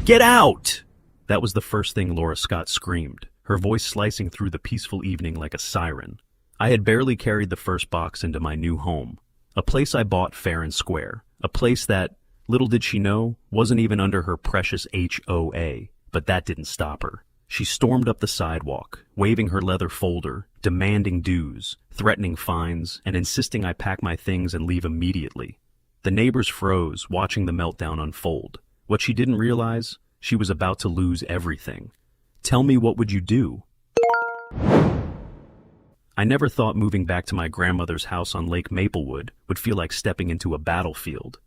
Get out! That was the first thing Laura Scott screamed, her voice slicing through the peaceful evening like a siren. I had barely carried the first box into my new home, a place I bought fair and square, a place that, little did she know, wasn't even under her precious HOA, but that didn't stop her. She stormed up the sidewalk, waving her leather folder, demanding dues, threatening fines, and insisting I pack my things and leave immediately. The neighbors froze, watching the meltdown unfold. What she didn't realize, she was about to lose everything. Tell me, what would you do? I never thought moving back to my grandmother's house on Lake Maplewood would feel like stepping into a battlefield.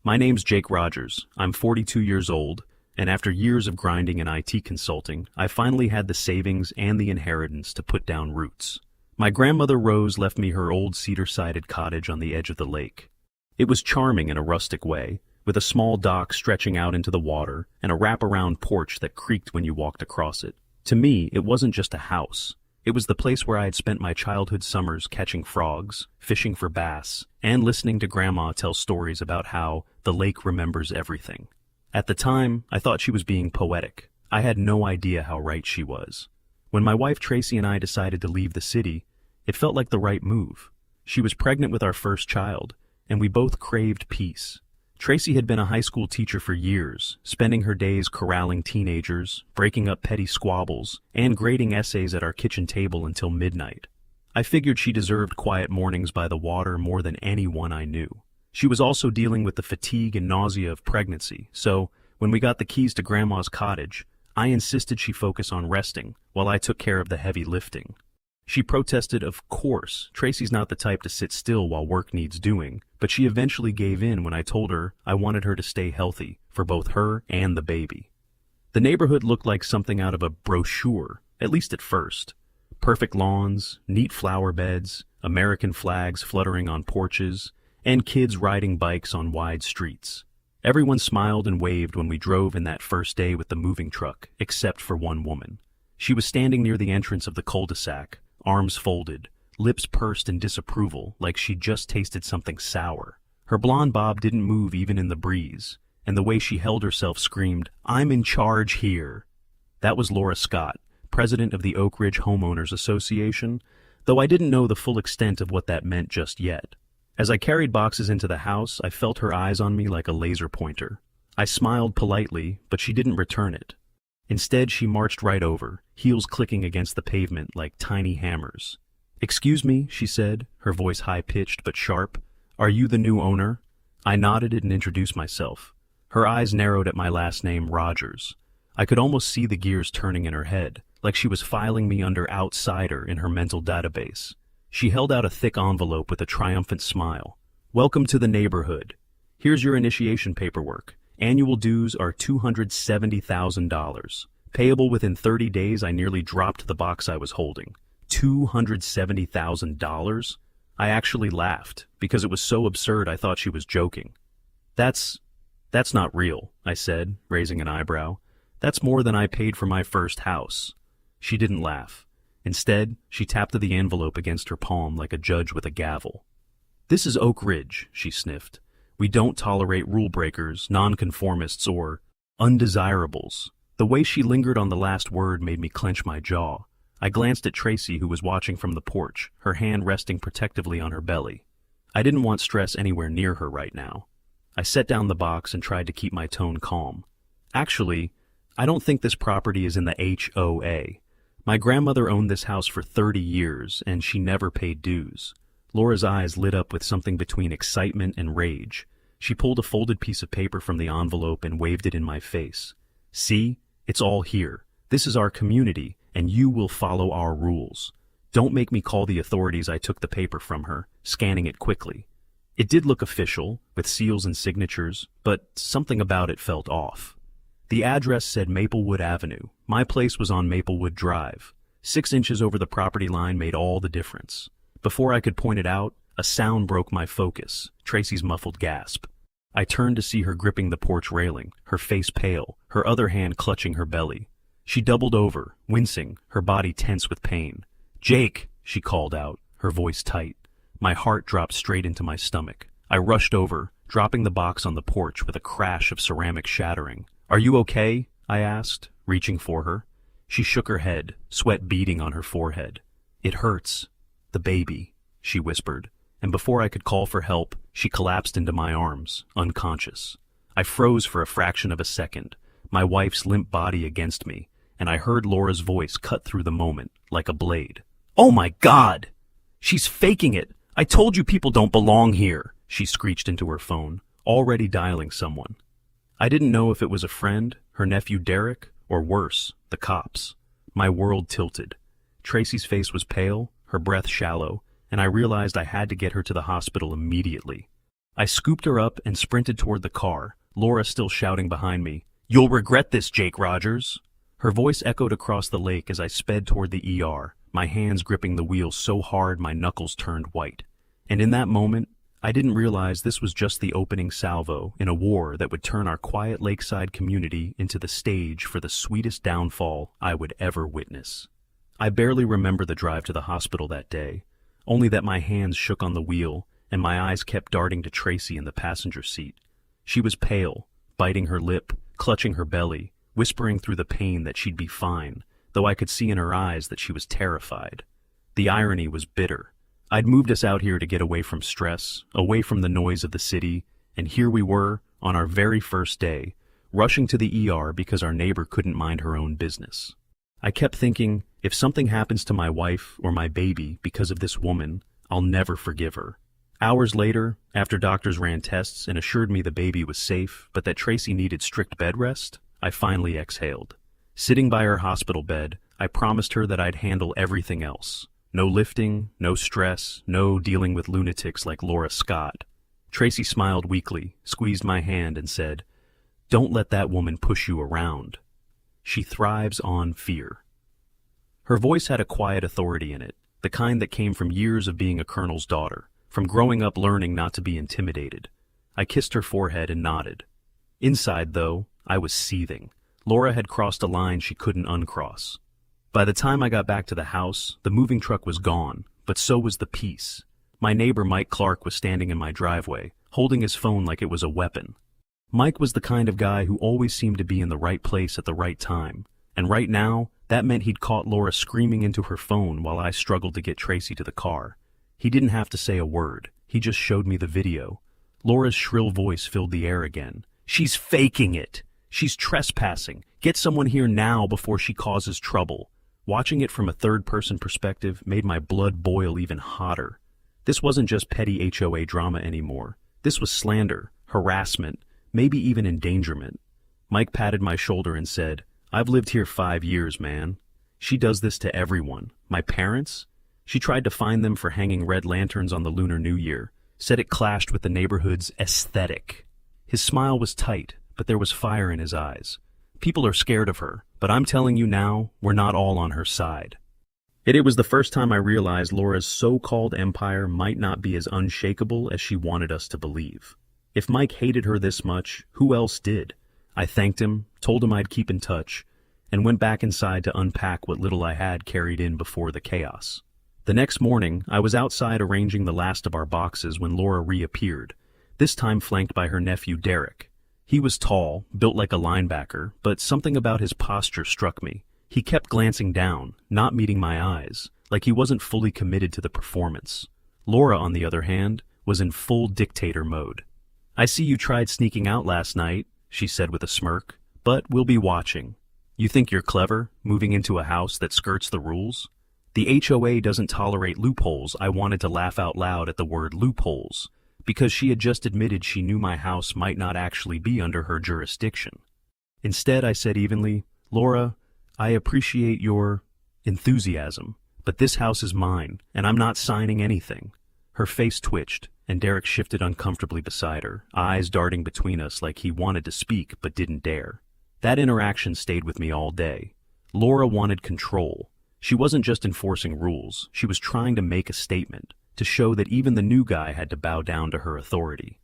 My name's Jake Rogers. I'm 42 years old, and after years of grinding in IT consulting, I finally had the savings and the inheritance to put down roots. My grandmother Rose left me her old cedar-sided cottage on the edge of the lake. It was charming in a rustic way, with a small dock stretching out into the water and a wraparound porch that creaked when you walked across it. To me, it wasn't just a house. It was the place where I had spent my childhood summers catching frogs, fishing for bass, and listening to Grandma tell stories about how the lake remembers everything. At the time, I thought she was being poetic. I had no idea how right she was. When my wife Tracy and I decided to leave the city, it felt like the right move. She was pregnant with our first child, and we both craved peace. Tracy had been a high school teacher for years, spending her days corralling teenagers, breaking up petty squabbles, and grading essays at our kitchen table until midnight. I figured she deserved quiet mornings by the water more than anyone I knew. She was also dealing with the fatigue and nausea of pregnancy, so when we got the keys to Grandma's cottage, I insisted she focus on resting while I took care of the heavy lifting. She protested, of course. Tracy's not the type to sit still while work needs doing, but she eventually gave in when I told her I wanted her to stay healthy for both her and the baby. The neighborhood looked like something out of a brochure, at least at first. Perfect lawns, neat flower beds, American flags fluttering on porches, and kids riding bikes on wide streets. Everyone smiled and waved when we drove in that first day with the moving truck, except for one woman. She was standing near the entrance of the cul-de-sac, arms folded, lips pursed in disapproval like she'd just tasted something sour. Her blonde bob didn't move even in the breeze, and the way she held herself screamed, "I'm in charge here." That was Laura Scott, president of the Oak Ridge Homeowners Association, though I didn't know the full extent of what that meant just yet. As I carried boxes into the house, I felt her eyes on me like a laser pointer. I smiled politely, but she didn't return it. Instead, she marched right over, heels clicking against the pavement like tiny hammers. "Excuse me," she said, her voice high-pitched but sharp. "Are you the new owner?" I nodded and introduced myself. Her eyes narrowed at my last name, Rogers. I could almost see the gears turning in her head, like she was filing me under outsider in her mental database. She held out a thick envelope with a triumphant smile. "Welcome to the neighborhood. Here's your initiation paperwork. Annual dues are $270,000. Payable within 30 days." I nearly dropped the box I was holding. $270,000? I actually laughed, because it was so absurd I thought she was joking. That's not real," I said, raising an eyebrow. "That's more than I paid for my first house." She didn't laugh. Instead, she tapped the envelope against her palm like a judge with a gavel. "This is Oak Ridge," she sniffed. "We don't tolerate rule breakers, nonconformists, or undesirables." The way she lingered on the last word made me clench my jaw. I glanced at Tracy, who was watching from the porch, her hand resting protectively on her belly. I didn't want stress anywhere near her right now. I set down the box and tried to keep my tone calm. "Actually, I don't think this property is in the HOA. My grandmother owned this house for 30 years, and she never paid dues." Laura's eyes lit up with something between excitement and rage. She pulled a folded piece of paper from the envelope and waved it in my face. "See? It's all here. This is our community, and you will follow our rules. Don't make me call the authorities." I took the paper from her, scanning it quickly. It did look official, with seals and signatures, but something about it felt off. The address said Maplewood Avenue. My place was on Maplewood Drive. 6 inches over the property line made all the difference. Before I could point it out, a sound broke my focus, Tracy's muffled gasp. I turned to see her gripping the porch railing, her face pale, her other hand clutching her belly. She doubled over, wincing, her body tense with pain. "Jake," she called out, her voice tight. My heart dropped straight into my stomach. I rushed over, dropping the box on the porch with a crash of ceramic shattering. Are you okay? I asked, reaching for her. She shook her head, sweat beading on her forehead. It hurts. The baby, she whispered, and before I could call for help, she collapsed into my arms, unconscious. I froze for a fraction of a second, my wife's limp body against me, and I heard Laura's voice cut through the moment, like a blade. "Oh my God! She's faking it! I told you people don't belong here!" she screeched into her phone, already dialing someone. I didn't know if it was a friend, her nephew Derek, or worse, the cops. My world tilted. Tracy's face was pale, her breath shallow, and I realized I had to get her to the hospital immediately. I scooped her up and sprinted toward the car, Laura still shouting behind me, "You'll regret this, Jake Rogers!" Her voice echoed across the lake as I sped toward the ER, my hands gripping the wheel so hard my knuckles turned white. And in that moment, I didn't realize this was just the opening salvo in a war that would turn our quiet lakeside community into the stage for the sweetest downfall I would ever witness. I barely remember the drive to the hospital that day, only that my hands shook on the wheel and my eyes kept darting to Tracy in the passenger seat. She was pale, biting her lip, clutching her belly, whispering through the pain that she'd be fine, though I could see in her eyes that she was terrified. The irony was bitter. I'd moved us out here to get away from stress, away from the noise of the city, and here we were, on our very first day, rushing to the ER because our neighbor couldn't mind her own business. I kept thinking, if something happens to my wife or my baby because of this woman, I'll never forgive her. Hours later, after doctors ran tests and assured me the baby was safe but that Tracy needed strict bed rest, I finally exhaled. Sitting by her hospital bed, I promised her that I'd handle everything else. No lifting, no stress, no dealing with lunatics like Laura Scott. Tracy smiled weakly, squeezed my hand, and said, "Don't let that woman push you around. She thrives on fear." Her voice had a quiet authority in it, the kind that came from years of being a colonel's daughter, from growing up learning not to be intimidated. I kissed her forehead and nodded. Inside, though, I was seething. Laura had crossed a line she couldn't uncross. By the time I got back to the house, the moving truck was gone, but so was the peace. My neighbor Mike Clark was standing in my driveway, holding his phone like it was a weapon. Mike was the kind of guy who always seemed to be in the right place at the right time, and right now, that meant he'd caught Laura screaming into her phone while I struggled to get Tracy to the car. He didn't have to say a word, he just showed me the video. Laura's shrill voice filled the air again. "She's faking it! She's trespassing! Get someone here now before she causes trouble!" Watching it from a third-person perspective made my blood boil even hotter. This wasn't just petty HOA drama anymore. This was slander, harassment, maybe even endangerment. Mike patted my shoulder and said, "I've lived here 5 years, man. She does this to everyone. My parents? She tried to fine them for hanging red lanterns on the Lunar New Year, said it clashed with the neighborhood's aesthetic." His smile was tight, but there was fire in his eyes. People are scared of her, but I'm telling you now, we're not all on her side. It was the first time I realized Laura's so-called empire might not be as unshakable as she wanted us to believe. If Mike hated her this much, who else did? I thanked him, told him I'd keep in touch, and went back inside to unpack what little I had carried in before the chaos. The next morning, I was outside arranging the last of our boxes when Laura reappeared, this time flanked by her nephew Derek. He was tall, built like a linebacker, but something about his posture struck me. He kept glancing down, not meeting my eyes, like he wasn't fully committed to the performance. Laura, on the other hand, was in full dictator mode. "I see you tried sneaking out last night," she said with a smirk, "but we'll be watching. You think you're clever, moving into a house that skirts the rules? The HOA doesn't tolerate loopholes." I wanted to laugh out loud at the word loopholes, because she had just admitted she knew my house might not actually be under her jurisdiction. Instead, I said evenly, "Laura, I appreciate your enthusiasm, but this house is mine, and I'm not signing anything." Her face twitched, and Derek shifted uncomfortably beside her, eyes darting between us like he wanted to speak but didn't dare. That interaction stayed with me all day. Laura wanted control. She wasn't just enforcing rules, she was trying to make a statement, to show that even the new guy had to bow down to her authority.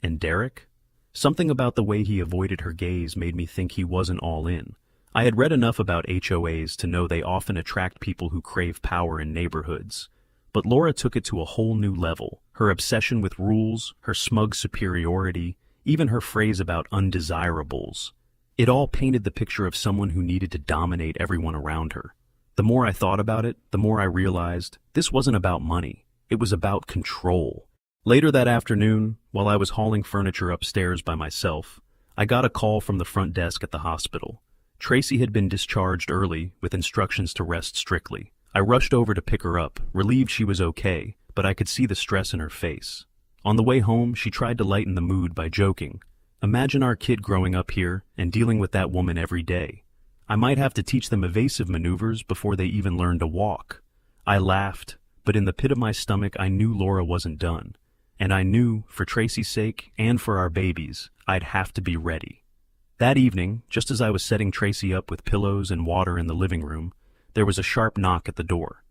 And Derek? Something about the way he avoided her gaze made me think he wasn't all in. I had read enough about HOAs to know they often attract people who crave power in neighborhoods. But Laura took it to a whole new level. Her obsession with rules, her smug superiority, even her phrase about undesirables. It all painted the picture of someone who needed to dominate everyone around her. The more I thought about it, the more I realized this wasn't about money. It was about control. Later that afternoon, while I was hauling furniture upstairs by myself, I got a call from the front desk at the hospital. Tracy had been discharged early with instructions to rest strictly. I rushed over to pick her up, relieved she was okay, but I could see the stress in her face. On the way home, she tried to lighten the mood by joking. Imagine our kid growing up here and dealing with that woman every day. I might have to teach them evasive maneuvers before they even learn to walk. I laughed, but in the pit of my stomach I knew Laura wasn't done. And I knew, for Tracy's sake and for our babies, I'd have to be ready. That evening, just as I was setting Tracy up with pillows and water in the living room, there was a sharp knock at the door.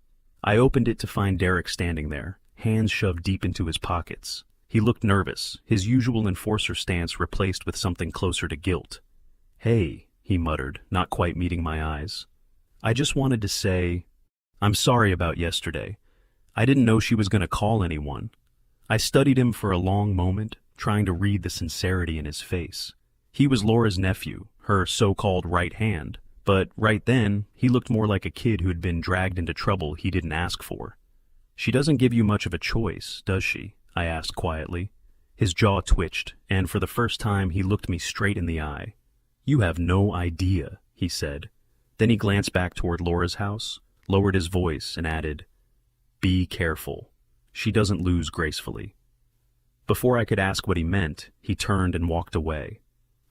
I opened it to find Derek standing there, hands shoved deep into his pockets. He looked nervous, his usual enforcer stance replaced with something closer to guilt. "Hey," he muttered, not quite meeting my eyes. "I just wanted to say, I'm sorry about yesterday. I didn't know she was going to call anyone." I studied him for a long moment, trying to read the sincerity in his face. He was Laura's nephew, her so-called right hand, but right then, he looked more like a kid who had been dragged into trouble he didn't ask for. "She doesn't give you much of a choice, does she?" I asked quietly. His jaw twitched, and for the first time he looked me straight in the eye. "You have no idea," he said. Then he glanced back toward Laura's house, lowered his voice, and added, "Be careful. She doesn't lose gracefully." Before I could ask what he meant, he turned and walked away.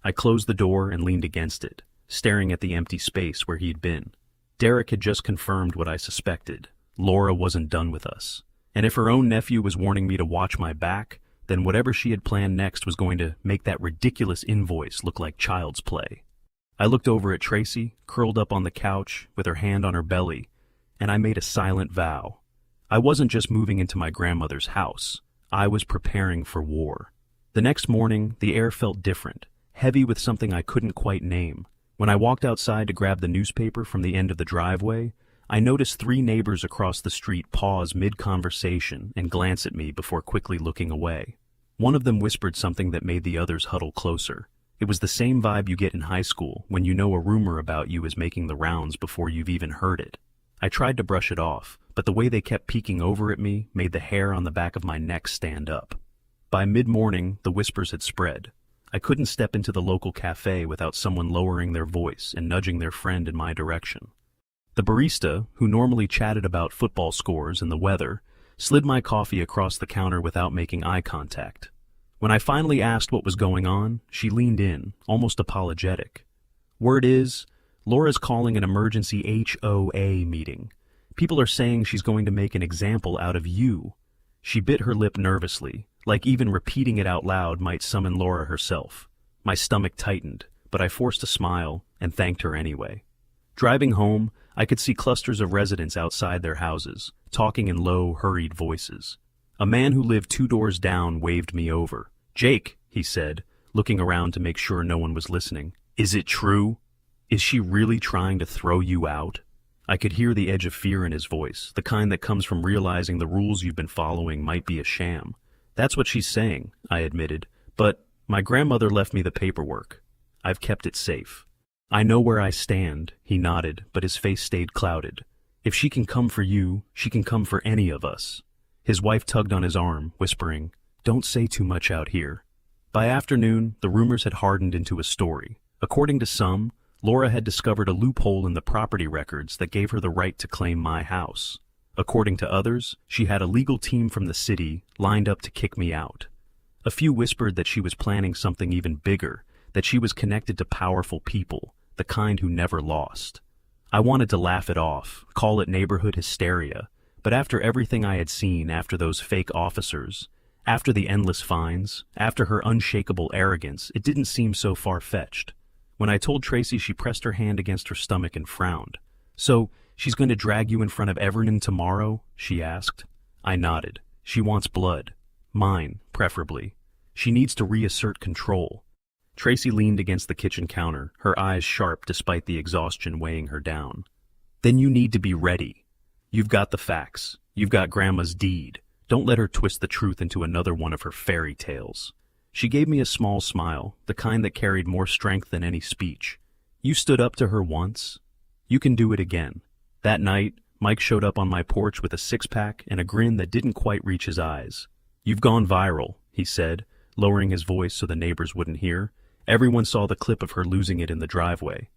I closed the door and leaned against it, staring at the empty space where he'd been. Derek had just confirmed what I suspected. Laura wasn't done with us. And if her own nephew was warning me to watch my back, then whatever she had planned next was going to make that ridiculous invoice look like child's play. I looked over at Tracy, curled up on the couch with her hand on her belly, and I made a silent vow. I wasn't just moving into my grandmother's house. I was preparing for war. The next morning, the air felt different, heavy with something I couldn't quite name. When I walked outside to grab the newspaper from the end of the driveway, I noticed 3 neighbors across the street pause mid-conversation and glance at me before quickly looking away. One of them whispered something that made the others huddle closer. It was the same vibe you get in high school when you know a rumor about you is making the rounds before you've even heard it. I tried to brush it off, but the way they kept peeking over at me made the hair on the back of my neck stand up. By mid-morning, the whispers had spread. I couldn't step into the local cafe without someone lowering their voice and nudging their friend in my direction. The barista, who normally chatted about football scores and the weather, slid my coffee across the counter without making eye contact. When I finally asked what was going on, she leaned in, almost apologetic. "Word is, Laura's calling an emergency HOA meeting. People are saying she's going to make an example out of you." She bit her lip nervously, like even repeating it out loud might summon Laura herself. My stomach tightened, but I forced a smile and thanked her anyway. Driving home, I could see clusters of residents outside their houses, talking in low, hurried voices. A man who lived 2 doors down waved me over. "Jake," he said, looking around to make sure no one was listening. "Is it true? Is she really trying to throw you out?" I could hear the edge of fear in his voice, the kind that comes from realizing the rules you've been following might be a sham. "That's what she's saying," I admitted, "but my grandmother left me the paperwork. I've kept it safe." "I know where I stand," he nodded, but his face stayed clouded. "If she can come for you, she can come for any of us." His wife tugged on his arm, whispering, "Don't say too much out here." By afternoon, the rumors had hardened into a story. According to some, Laura had discovered a loophole in the property records that gave her the right to claim my house. According to others, she had a legal team from the city lined up to kick me out. A few whispered that she was planning something even bigger, that she was connected to powerful people, the kind who never lost. I wanted to laugh it off, call it neighborhood hysteria, but after everything I had seen after those fake officers, after the endless fines, after her unshakable arrogance, it didn't seem so far-fetched. When I told Tracy, she pressed her hand against her stomach and frowned. "So, she's going to drag you in front of everyone tomorrow?" she asked. I nodded. "She wants blood. Mine, preferably. She needs to reassert control." Tracy leaned against the kitchen counter, her eyes sharp despite the exhaustion weighing her down. "Then you need to be ready. You've got the facts. You've got Grandma's deed. Don't let her twist the truth into another one of her fairy tales." She gave me a small smile, the kind that carried more strength than any speech. You stood up to her once. You can do it again. That night, Mike showed up on my porch with a six-pack and a grin that didn't quite reach his eyes. You've gone viral, he said, lowering his voice so the neighbors wouldn't hear. Everyone saw the clip of her losing it in the driveway.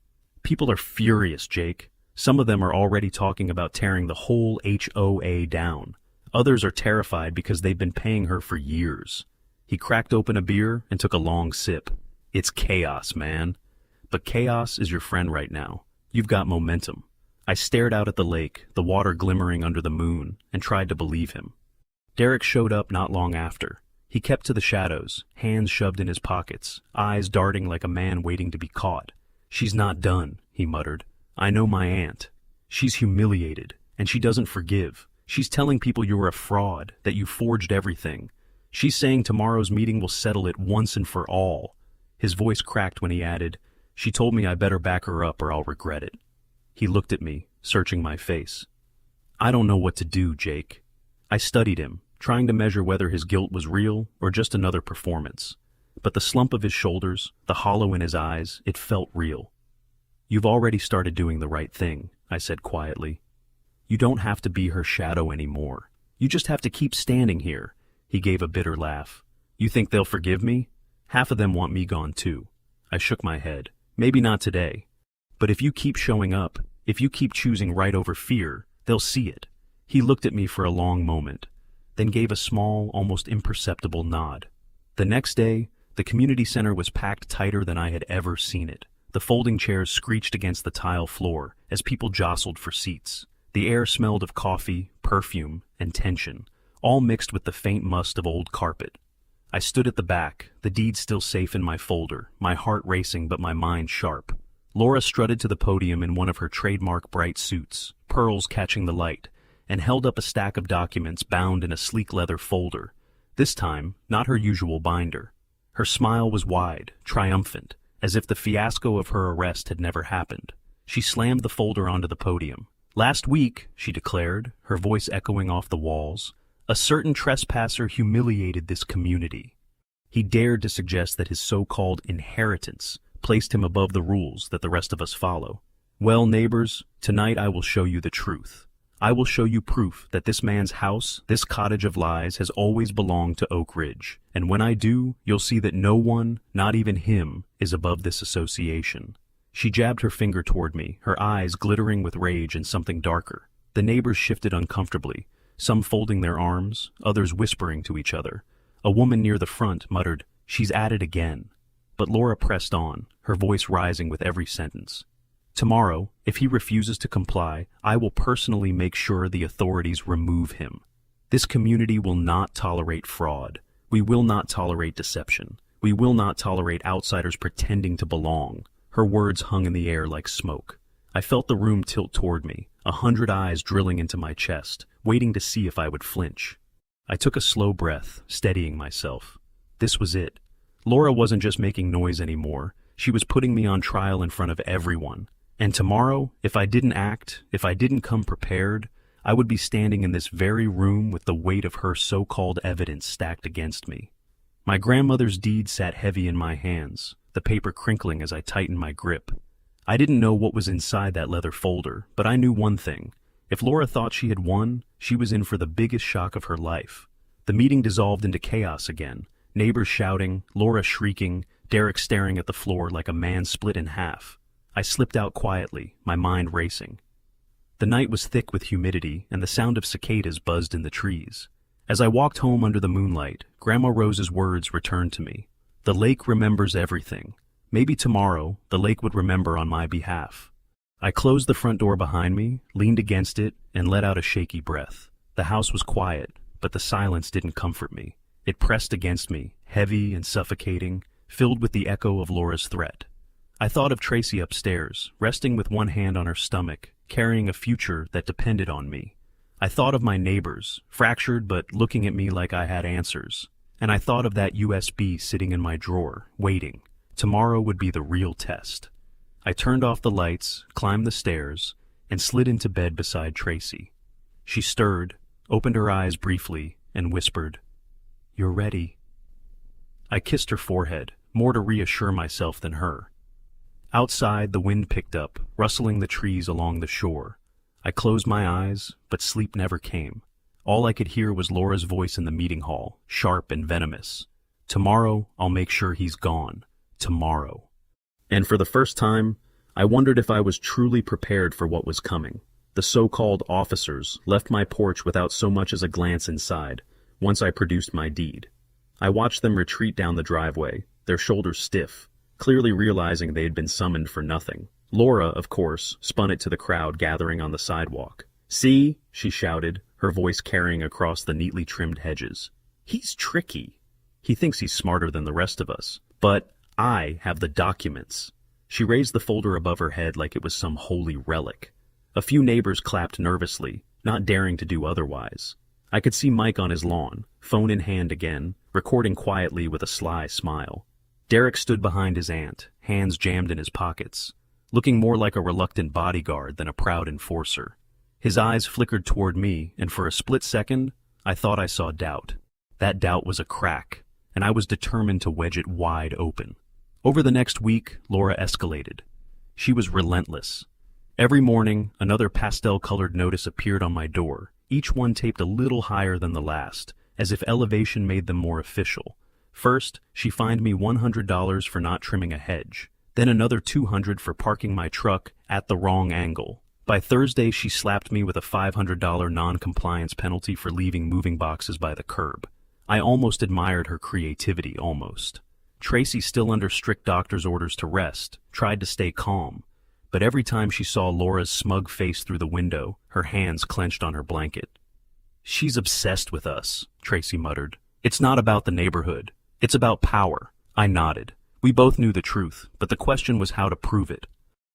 People are furious, Jake. Some of them are already talking about tearing the whole HOA down. Others are terrified because they've been paying her for years. He cracked open a beer and took a long sip. It's chaos, man. But chaos is your friend right now. You've got momentum. I stared out at the lake, the water glimmering under the moon, and tried to believe him. Derek showed up not long after. He kept to the shadows, hands shoved in his pockets, eyes darting like a man waiting to be caught. She's not done, he muttered. I know my aunt. She's humiliated, and she doesn't forgive. She's telling people you were a fraud, that you forged everything. She's saying tomorrow's meeting will settle it once and for all. His voice cracked when he added, She told me I better back her up or I'll regret it. He looked at me, searching my face. I don't know what to do, Jake. I studied him, trying to measure whether his guilt was real or just another performance. But the slump of his shoulders, the hollow in his eyes, it felt real. You've already started doing the right thing, I said quietly. You don't have to be her shadow anymore. You just have to keep standing here. He gave a bitter laugh. You think they'll forgive me? Half of them want me gone too. I shook my head. Maybe not today. But if you keep showing up, if you keep choosing right over fear, they'll see it. He looked at me for a long moment, then gave a small, almost imperceptible nod. The next day, the community center was packed tighter than I had ever seen it. The folding chairs screeched against the tile floor as people jostled for seats. The air smelled of coffee, perfume, and tension, all mixed with the faint must of old carpet. I stood at the back, the deed still safe in my folder, my heart racing but my mind sharp. Laura strutted to the podium in one of her trademark bright suits, pearls catching the light, and held up a stack of documents bound in a sleek leather folder. This time, not her usual binder. Her smile was wide, triumphant, as if the fiasco of her arrest had never happened. She slammed the folder onto the podium. Last week, she declared, her voice echoing off the walls, a certain trespasser humiliated this community. He dared to suggest that his so-called inheritance placed him above the rules that the rest of us follow. Well, neighbors, tonight I will show you the truth. I will show you proof that this man's house, this cottage of lies, has always belonged to Oak Ridge. And when I do, you'll see that no one, not even him, is above this association. She jabbed her finger toward me, her eyes glittering with rage and something darker. The neighbors shifted uncomfortably, some folding their arms, others whispering to each other. A woman near the front muttered, "She's at it again." But Laura pressed on, her voice rising with every sentence. Tomorrow, if he refuses to comply, I will personally make sure the authorities remove him. This community will not tolerate fraud. We will not tolerate deception. We will not tolerate outsiders pretending to belong. Her words hung in the air like smoke. I felt the room tilt toward me, 100 eyes drilling into my chest, waiting to see if I would flinch. I took a slow breath, steadying myself. This was it. Laura wasn't just making noise anymore. She was putting me on trial in front of everyone. And tomorrow, if I didn't act, if I didn't come prepared, I would be standing in this very room with the weight of her so-called evidence stacked against me. My grandmother's deed sat heavy in my hands, the paper crinkling as I tightened my grip. I didn't know what was inside that leather folder, but I knew one thing. If Laura thought she had won, she was in for the biggest shock of her life. The meeting dissolved into chaos again. Neighbors shouting, Laura shrieking, Derek staring at the floor like a man split in half. I slipped out quietly, my mind racing. The night was thick with humidity, and the sound of cicadas buzzed in the trees. As I walked home under the moonlight, Grandma Rose's words returned to me. The lake remembers everything. Maybe tomorrow, the lake would remember on my behalf. I closed the front door behind me, leaned against it, and let out a shaky breath. The house was quiet, but the silence didn't comfort me. It pressed against me, heavy and suffocating, filled with the echo of Laura's threat. I thought of Tracy upstairs, resting with one hand on her stomach, carrying a future that depended on me. I thought of my neighbors, fractured but looking at me like I had answers. And I thought of that USB sitting in my drawer, waiting. Tomorrow would be the real test. I turned off the lights, climbed the stairs, and slid into bed beside Tracy. She stirred, opened her eyes briefly, and whispered, "You're ready." I kissed her forehead, more to reassure myself than her. Outside, the wind picked up, rustling the trees along the shore. I closed my eyes, but sleep never came. All I could hear was Laura's voice in the meeting hall, sharp and venomous. Tomorrow, I'll make sure he's gone. Tomorrow. And for the first time, I wondered if I was truly prepared for what was coming. The so-called officers left my porch without so much as a glance inside, once I produced my deed. I watched them retreat down the driveway, their shoulders stiff, clearly realizing they had been summoned for nothing. Laura, of course, spun it to the crowd gathering on the sidewalk. "See?" she shouted, her voice carrying across the neatly trimmed hedges. "He's tricky. He thinks he's smarter than the rest of us. But I have the documents." She raised the folder above her head like it was some holy relic. A few neighbors clapped nervously, not daring to do otherwise. I could see Mike on his lawn, phone in hand again, recording quietly with a sly smile. Derek stood behind his aunt, hands jammed in his pockets, looking more like a reluctant bodyguard than a proud enforcer. His eyes flickered toward me, and for a split second, I thought I saw doubt. That doubt was a crack, and I was determined to wedge it wide open. Over the next week, Laura escalated. She was relentless. Every morning, another pastel-colored notice appeared on my door, each one taped a little higher than the last, as if elevation made them more official. First, she fined me $100 for not trimming a hedge, then another $200 for parking my truck at the wrong angle. By Thursday, she slapped me with a $500 non-compliance penalty for leaving moving boxes by the curb. I almost admired her creativity, almost. Tracy, still under strict doctor's orders to rest, tried to stay calm, but every time she saw Laura's smug face through the window, her hands clenched on her blanket. "She's obsessed with us," Tracy muttered. "It's not about the neighborhood. It's about power." I nodded. We both knew the truth, but the question was how to prove it.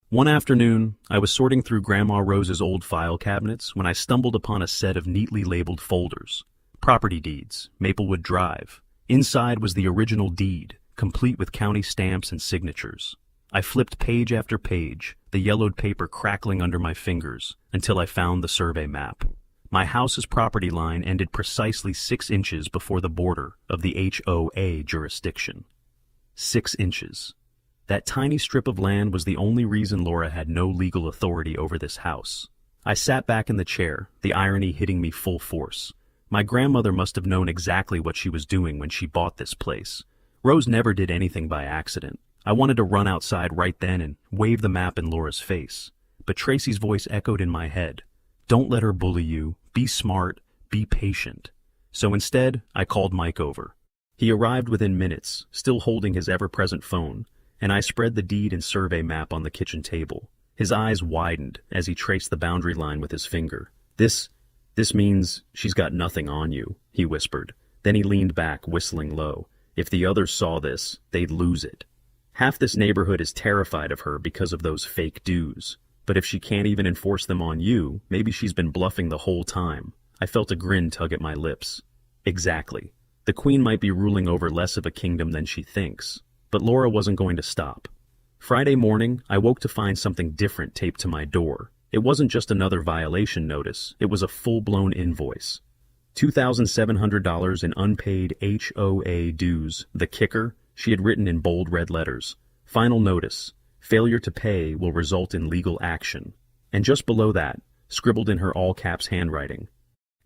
One afternoon, I was sorting through Grandma Rose's old file cabinets when I stumbled upon a set of neatly labeled folders. Property deeds, Maplewood Drive. Inside was the original deed, complete with county stamps and signatures. I flipped page after page, the yellowed paper crackling under my fingers, until I found the survey map. My house's property line ended precisely 6 inches before the border of the HOA jurisdiction. 6 inches. That tiny strip of land was the only reason Laura had no legal authority over this house. I sat back in the chair, the irony hitting me full force. My grandmother must have known exactly what she was doing when she bought this place. Rose never did anything by accident. I wanted to run outside right then and wave the map in Laura's face. But Tracy's voice echoed in my head. "Don't let her bully you. Be smart. Be patient." So instead, I called Mike over. He arrived within minutes, still holding his ever-present phone, and I spread the deed and survey map on the kitchen table. His eyes widened as he traced the boundary line with his finger. This means she's got nothing on you," he whispered. Then he leaned back, whistling low. "If the others saw this, they'd lose it. Half this neighborhood is terrified of her because of those fake dues. But if she can't even enforce them on you, maybe she's been bluffing the whole time." I felt a grin tug at my lips. Exactly. The queen might be ruling over less of a kingdom than she thinks. But Laura wasn't going to stop. Friday morning, I woke to find something different taped to my door. It wasn't just another violation notice, it was a full-blown invoice. $2,700 in unpaid HOA dues. The kicker, she had written in bold red letters. "Final notice. Failure to pay will result in legal action." And just below that, scribbled in her all-caps handwriting,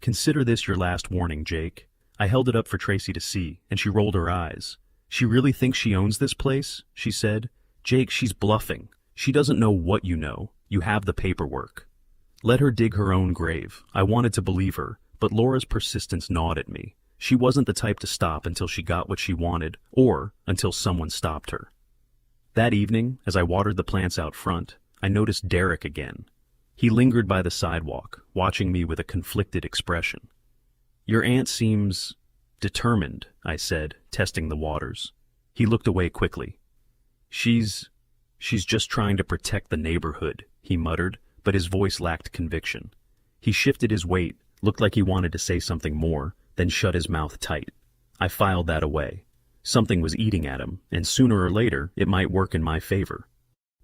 "Consider this your last warning, Jake." I held it up for Tracy to see, and she rolled her eyes. "She really thinks she owns this place?" she said. "Jake, she's bluffing. She doesn't know what you know. You have the paperwork." Let her dig her own grave. I wanted to believe her, but Laura's persistence gnawed at me. She wasn't the type to stop until she got what she wanted, or until someone stopped her. That evening, as I watered the plants out front, I noticed Derek again. He lingered by the sidewalk, watching me with a conflicted expression. "Your aunt seems determined," I said, testing the waters. He looked away quickly. She's just trying to protect the neighborhood," he muttered, but his voice lacked conviction. He shifted his weight, looked like he wanted to say something more, then shut his mouth tight. I filed that away. Something was eating at him, and sooner or later it might work in my favor.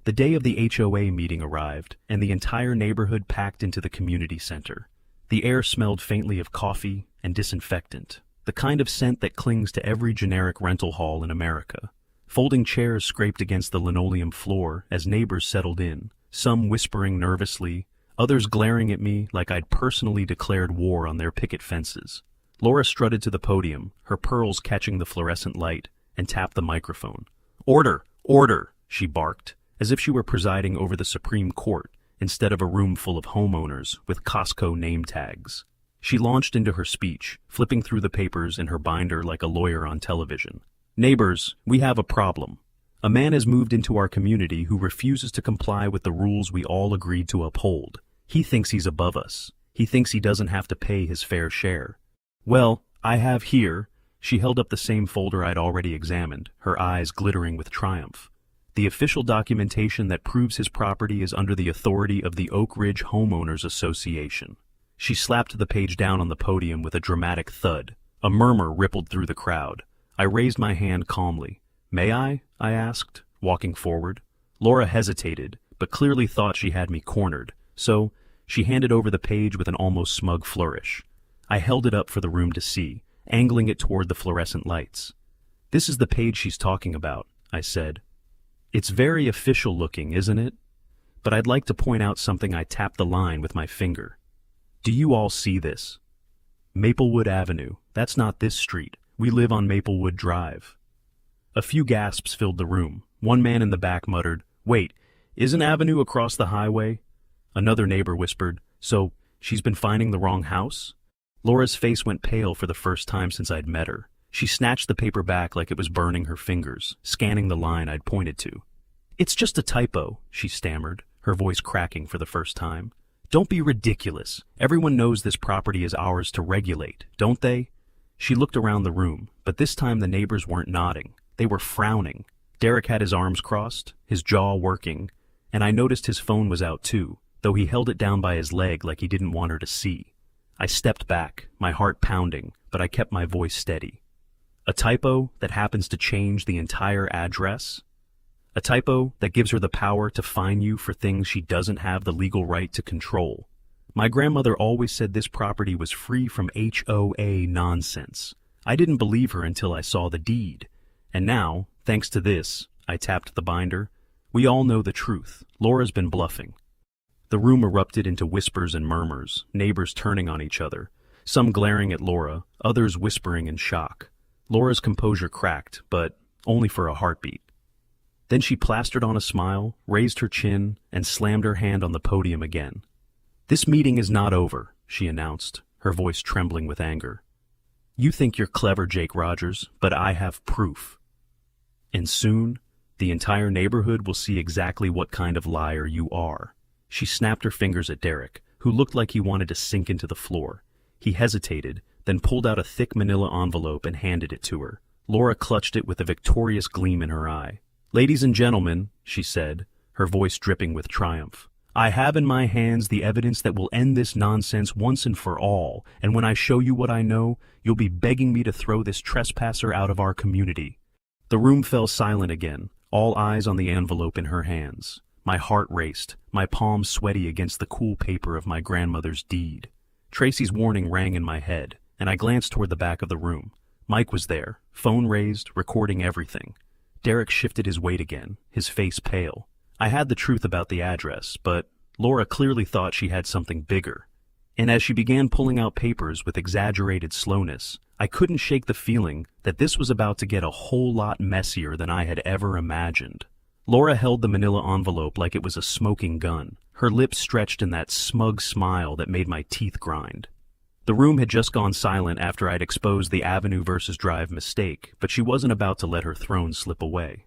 The day of the HOA meeting arrived, and the entire neighborhood packed into the community center. The air smelled faintly of coffee and disinfectant. the kind of scent that clings to every generic rental hall in America. Folding chairs scraped against the linoleum floor as neighbors settled in, some whispering nervously, others glaring at me like I'd personally declared war on their picket fences. Laura strutted to the podium, her pearls catching the fluorescent light, and tapped the microphone. "Order! Order!" she barked, as if she were presiding over the Supreme Court instead of a room full of homeowners with Costco name tags. She launched into her speech, flipping through the papers in her binder like a lawyer on television. "Neighbors, we have a problem. A man has moved into our community who refuses to comply with the rules we all agreed to uphold. He thinks he's above us. He thinks he doesn't have to pay his fair share. Well, I have here," she held up the same folder I'd already examined, her eyes glittering with triumph, "the official documentation that proves his property is under the authority of the Oak Ridge Homeowners Association." She slapped the page down on the podium with a dramatic thud. A murmur rippled through the crowd. I raised my hand calmly. "May I?" I asked, walking forward. Laura hesitated, but clearly thought she had me cornered, so she handed over the page with an almost smug flourish. I held it up for the room to see, angling it toward the fluorescent lights. "This is the page she's talking about," I said. "It's very official looking, isn't it? But I'd like to point out something." I tapped the line with my finger. "Do you all see this? Maplewood Avenue. That's not this street. We live on Maplewood Drive." A few gasps filled the room. One man in the back muttered, "Wait, isn't Avenue across the highway?" Another neighbor whispered, "So she's been finding the wrong house?" Laura's face went pale for the first time since I'd met her. She snatched the paper back like it was burning her fingers, scanning the line I'd pointed to. "It's just a typo," she stammered, her voice cracking for the first time. "Don't be ridiculous. Everyone knows this property is ours to regulate, don't they?" She looked around the room, but this time the neighbors weren't nodding. They were frowning. Derek had his arms crossed, his jaw working, and I noticed his phone was out too, though he held it down by his leg like he didn't want her to see. I stepped back, my heart pounding, but I kept my voice steady. "A typo that happens to change the entire address? A typo that gives her the power to fine you for things she doesn't have the legal right to control. My grandmother always said this property was free from HOA nonsense. I didn't believe her until I saw the deed. And now, thanks to this," I tapped the binder, "we all know the truth. Laura's been bluffing." The room erupted into whispers and murmurs, neighbors turning on each other, some glaring at Laura, others whispering in shock. Laura's composure cracked, but only for a heartbeat. Then she plastered on a smile, raised her chin, and slammed her hand on the podium again. "This meeting is not over," she announced, her voice trembling with anger. "You think you're clever, Jake Rogers, but I have proof. And soon, the entire neighborhood will see exactly what kind of liar you are." She snapped her fingers at Derek, who looked like he wanted to sink into the floor. He hesitated, then pulled out a thick manila envelope and handed it to her. Laura clutched it with a victorious gleam in her eye. "Ladies and gentlemen," she said, her voice dripping with triumph, "I have in my hands the evidence that will end this nonsense once and for all, and when I show you what I know, you'll be begging me to throw this trespasser out of our community." The room fell silent again, all eyes on the envelope in her hands. My heart raced, my palms sweaty against the cool paper of my grandmother's deed. Tracy's warning rang in my head, and I glanced toward the back of the room. Mike was there, phone raised, recording everything. Derek shifted his weight again, his face pale. I had the truth about the address, but Laura clearly thought she had something bigger. And as she began pulling out papers with exaggerated slowness, I couldn't shake the feeling that this was about to get a whole lot messier than I had ever imagined. Laura held the manila envelope like it was a smoking gun, her lips stretched in that smug smile that made my teeth grind. The room had just gone silent after I'd exposed the Avenue versus Drive mistake, but she wasn't about to let her throne slip away.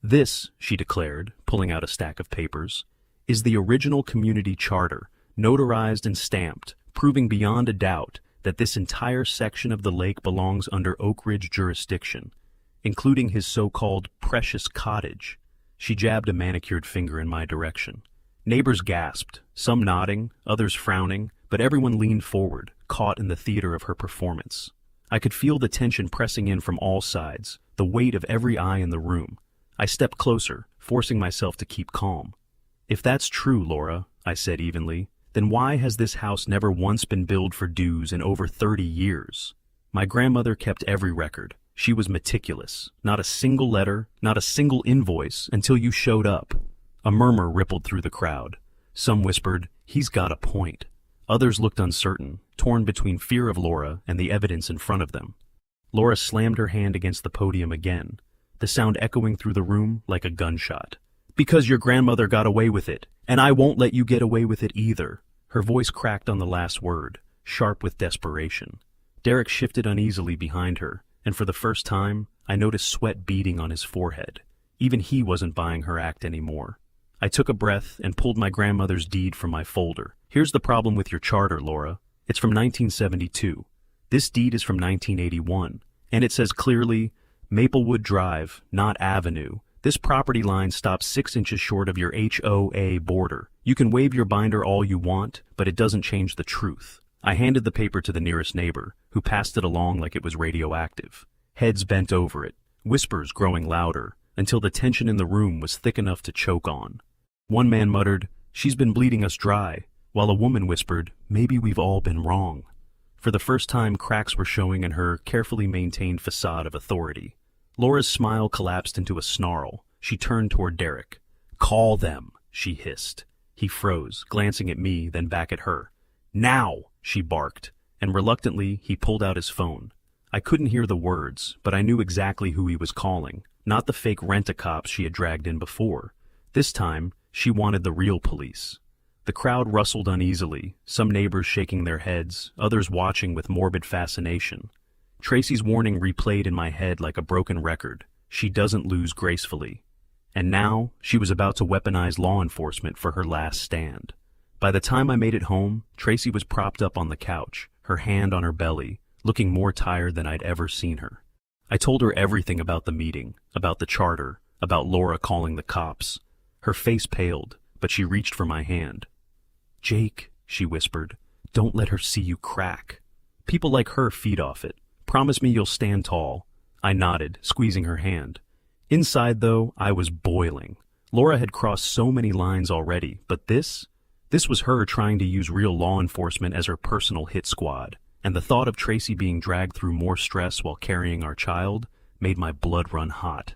"This," she declared, pulling out a stack of papers, "is the original community charter, notarized and stamped, proving beyond a doubt that this entire section of the lake belongs under Oak Ridge jurisdiction, including his so-called precious cottage." She jabbed a manicured finger in my direction. Neighbors gasped, some nodding, others frowning, but everyone leaned forward, caught in the theater of her performance. I could feel the tension pressing in from all sides, the weight of every eye in the room. I stepped closer, forcing myself to keep calm. "If that's true, Laura," I said evenly, "then why has this house never once been billed for dues in over 30 years? My grandmother kept every record. She was meticulous. Not a single letter, not a single invoice until you showed up. A murmur rippled through the crowd. Some whispered, "He's got a point." Others looked uncertain, torn between fear of Laura and the evidence in front of them. Laura slammed her hand against the podium again, the sound echoing through the room like a gunshot. "Because your grandmother got away with it, and I won't let you get away with it either." Her voice cracked on the last word, sharp with desperation. Derek shifted uneasily behind her, and for the first time, I noticed sweat beading on his forehead. Even he wasn't buying her act anymore. I took a breath and pulled my grandmother's deed from my folder. "Here's the problem with your charter, Laura. It's from 1972. This deed is from 1981, and it says clearly, Maplewood Drive, not Avenue. This property line stops 6 inches short of your HOA border. You can wave your binder all you want, but it doesn't change the truth." I handed the paper to the nearest neighbor, who passed it along like it was radioactive. Heads bent over it, whispers growing louder, until the tension in the room was thick enough to choke on. One man muttered, "She's been bleeding us dry," while a woman whispered, "Maybe we've all been wrong." For the first time, cracks were showing in her carefully maintained facade of authority. Laura's smile collapsed into a snarl. She turned toward Derek. "Call them," she hissed. He froze, glancing at me, then back at her. "Now," she barked, and reluctantly he pulled out his phone. I couldn't hear the words, but I knew exactly who he was calling, not the fake rent-a-cops she had dragged in before. This time, she wanted the real police. The crowd rustled uneasily, some neighbors shaking their heads, others watching with morbid fascination. Tracy's warning replayed in my head like a broken record. She doesn't lose gracefully. And now, she was about to weaponize law enforcement for her last stand. By the time I made it home, Tracy was propped up on the couch, her hand on her belly, looking more tired than I'd ever seen her. I told her everything about the meeting, about the charter, about Laura calling the cops. Her face paled, but she reached for my hand. "Jake," she whispered, "don't let her see you crack. People like her feed off it. Promise me you'll stand tall." I nodded, squeezing her hand. Inside, though, I was boiling. Laura had crossed so many lines already, but this was her trying to use real law enforcement as her personal hit squad, and the thought of Tracy being dragged through more stress while carrying our child made my blood run hot.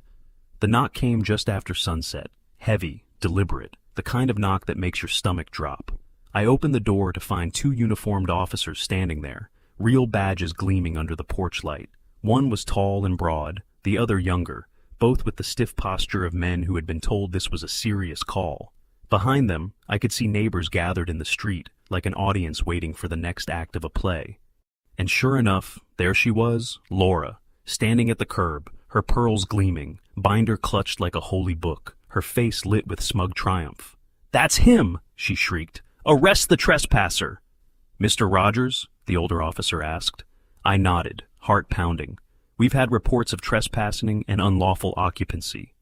The knock came just after sunset, heavy, deliberate, the kind of knock that makes your stomach drop. I opened the door to find 2 uniformed officers standing there, real badges gleaming under the porch light. One was tall and broad, the other younger, both with the stiff posture of men who had been told this was a serious call. Behind them, I could see neighbors gathered in the street, like an audience waiting for the next act of a play. And sure enough, there she was, Laura, standing at the curb, her pearls gleaming, binder clutched like a holy book, her face lit with smug triumph. "That's him!" she shrieked. "Arrest the trespasser!" "Mr. Rogers?" the older officer asked. I nodded, heart pounding. "We've had reports of trespassing and unlawful occupancy.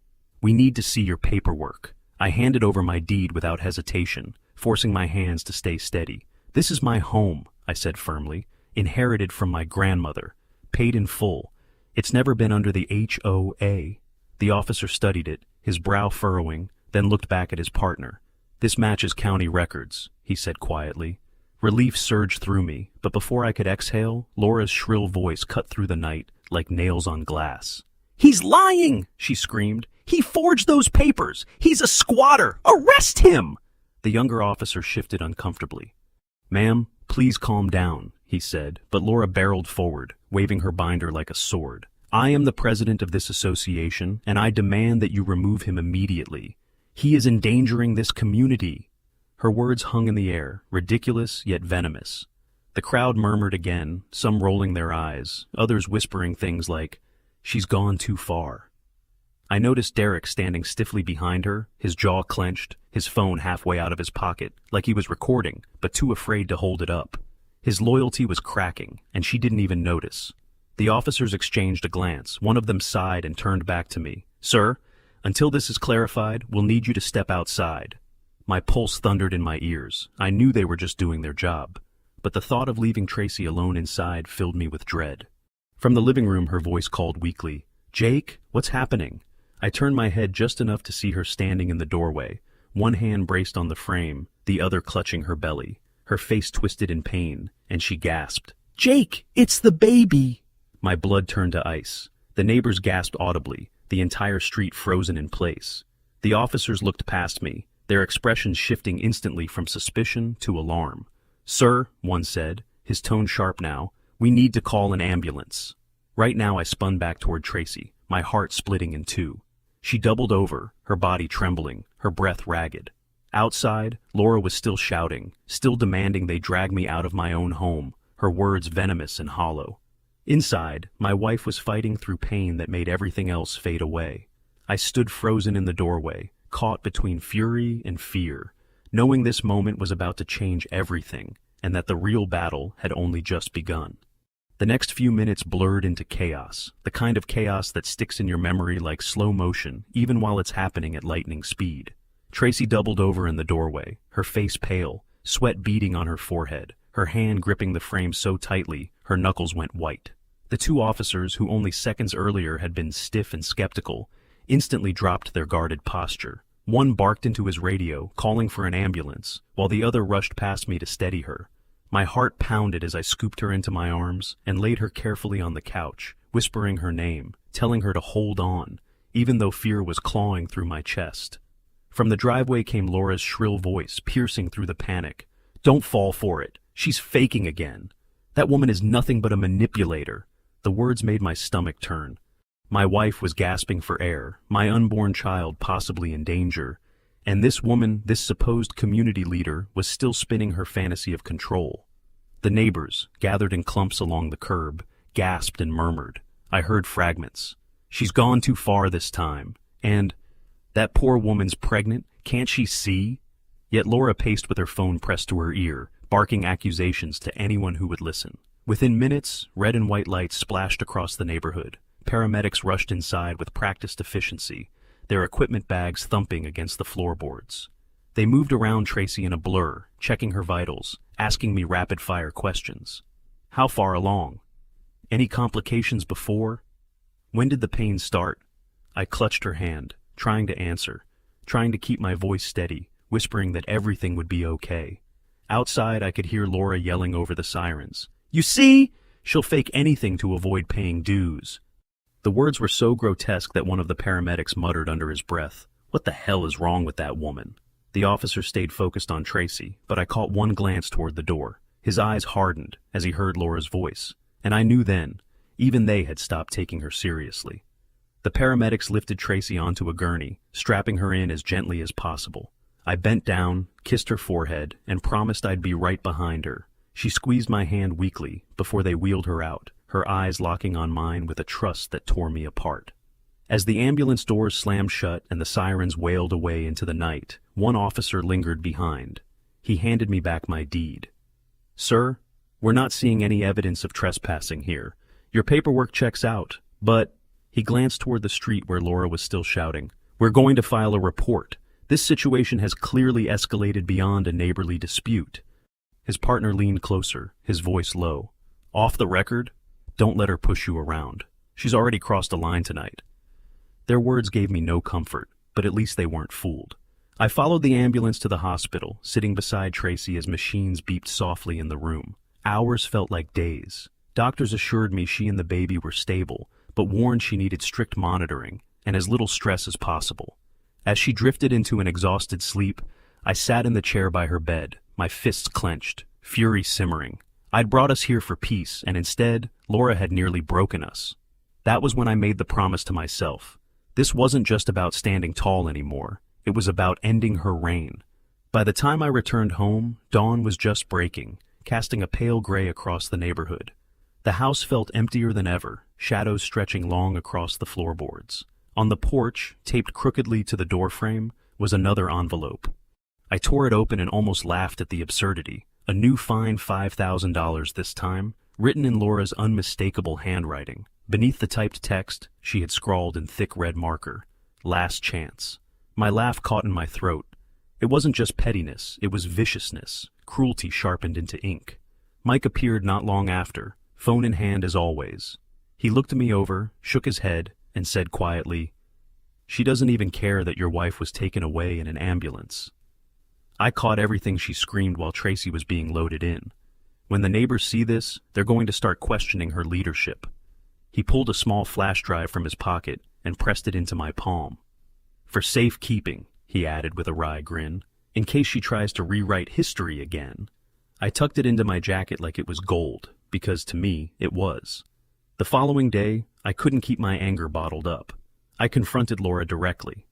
We need to see your paperwork." I handed over my deed without hesitation, forcing my hands to stay steady. "This is my home," I said firmly, "inherited from my grandmother, paid in full. It's never been under the HOA. The officer studied it, his brow furrowing, then looked back at his partner. "This matches county records," he said quietly. Relief surged through me, but before I could exhale, Laura's shrill voice cut through the night like nails on glass. "He's lying!" she screamed. "He forged those papers! He's a squatter! Arrest him!" The younger officer shifted uncomfortably. "Ma'am, please calm down," he said, but Laura barreled forward, waving her binder like a sword. "I am the president of this association, and I demand that you remove him immediately. He is endangering this community." Her words hung in the air, ridiculous yet venomous. The crowd murmured again, some rolling their eyes, others whispering things like, "She's gone too far." I noticed Derek standing stiffly behind her, his jaw clenched, his phone halfway out of his pocket, like he was recording, but too afraid to hold it up. His loyalty was cracking, and she didn't even notice. The officers exchanged a glance. One of them sighed and turned back to me. "Sir, until this is clarified, we'll need you to step outside." My pulse thundered in my ears. I knew they were just doing their job, but the thought of leaving Tracy alone inside filled me with dread. From the living room, her voice called weakly, "Jake, what's happening?" I turned my head just enough to see her standing in the doorway, one hand braced on the frame, the other clutching her belly. Her face twisted in pain, and she gasped, "Jake, it's the baby!" My blood turned to ice. The neighbors gasped audibly, the entire street frozen in place. The officers looked past me, their expressions shifting instantly from suspicion to alarm. "Sir," one said, his tone sharp now, "we need to call an ambulance." Right now I spun back toward Tracy, my heart splitting in two. She doubled over, her body trembling, her breath ragged. Outside, Laura was still shouting, still demanding they drag me out of my own home, her words venomous and hollow. Inside, my wife was fighting through pain that made everything else fade away. I stood frozen in the doorway, caught between fury and fear, knowing this moment was about to change everything, and that the real battle had only just begun. The next few minutes blurred into chaos, the kind of chaos that sticks in your memory like slow motion, even while it's happening at lightning speed. Tracy doubled over in the doorway, her face pale, sweat beading on her forehead, her hand gripping the frame so tightly, her knuckles went white. The two officers, who only seconds earlier had been stiff and skeptical, instantly dropped their guarded posture. One barked into his radio, calling for an ambulance, while the other rushed past me to steady her. My heart pounded as I scooped her into my arms and laid her carefully on the couch, whispering her name, telling her to hold on, even though fear was clawing through my chest. From the driveway came Laura's shrill voice, piercing through the panic. "Don't fall for it. She's faking again. That woman is nothing but a manipulator." The words made my stomach turn. My wife was gasping for air, my unborn child possibly in danger, and this woman, this supposed community leader, was still spinning her fantasy of control. The neighbors, gathered in clumps along the curb, gasped and murmured. I heard fragments. "She's gone too far this time," and "That poor woman's pregnant, can't she see?" Yet Laura paced with her phone pressed to her ear, barking accusations to anyone who would listen. Within minutes, red and white lights splashed across the neighborhood. Paramedics rushed inside with practiced efficiency, their equipment bags thumping against the floorboards. They moved around Tracy in a blur, checking her vitals, asking me rapid-fire questions. How far along? Any complications before? When did the pain start? I clutched her hand, trying to answer, trying to keep my voice steady, whispering that everything would be okay. Outside, I could hear Laura yelling over the sirens. "You see? She'll fake anything to avoid paying dues." The words were so grotesque that one of the paramedics muttered under his breath, "What the hell is wrong with that woman?" The officer stayed focused on Tracy, but I caught one glance toward the door. His eyes hardened as he heard Laura's voice, and I knew then, even they had stopped taking her seriously. The paramedics lifted Tracy onto a gurney, strapping her in as gently as possible. I bent down, kissed her forehead, and promised I'd be right behind her. She squeezed my hand weakly before they wheeled her out, her eyes locking on mine with a trust that tore me apart. As the ambulance doors slammed shut and the sirens wailed away into the night, one officer lingered behind. He handed me back my deed. "Sir, we're not seeing any evidence of trespassing here. Your paperwork checks out, but—" He glanced toward the street where Laura was still shouting. "We're going to file a report. This situation has clearly escalated beyond a neighborly dispute." His partner leaned closer, his voice low. "Off the record? Don't let her push you around. She's already crossed a line tonight." Their words gave me no comfort, but at least they weren't fooled. I followed the ambulance to the hospital, sitting beside Tracy as machines beeped softly in the room. Hours felt like days. Doctors assured me she and the baby were stable, but warned she needed strict monitoring and as little stress as possible. As she drifted into an exhausted sleep, I sat in the chair by her bed, my fists clenched, fury simmering. I'd brought us here for peace, and instead, Laura had nearly broken us. That was when I made the promise to myself. This wasn't just about standing tall anymore. It was about ending her reign. By the time I returned home, dawn was just breaking, casting a pale gray across the neighborhood. The house felt emptier than ever, shadows stretching long across the floorboards. On the porch, taped crookedly to the doorframe, was another envelope. I tore it open and almost laughed at the absurdity. A new fine $5,000 this time, written in Laura's unmistakable handwriting. Beneath the typed text, she had scrawled in thick red marker, "Last chance." My laugh caught in my throat. It wasn't just pettiness, it was viciousness, cruelty sharpened into ink. Mike appeared not long after, phone in hand as always. He looked me over, shook his head, and said quietly, "She doesn't even care that your wife was taken away in an ambulance." I caught everything she screamed while Tracy was being loaded in. When the neighbors see this, they're going to start questioning her leadership. He pulled a small flash drive from his pocket and pressed it into my palm. "For safekeeping," he added with a wry grin, "in case she tries to rewrite history again." I tucked it into my jacket like it was gold, because to me, it was. The following day, I couldn't keep my anger bottled up. I confronted Laura directly.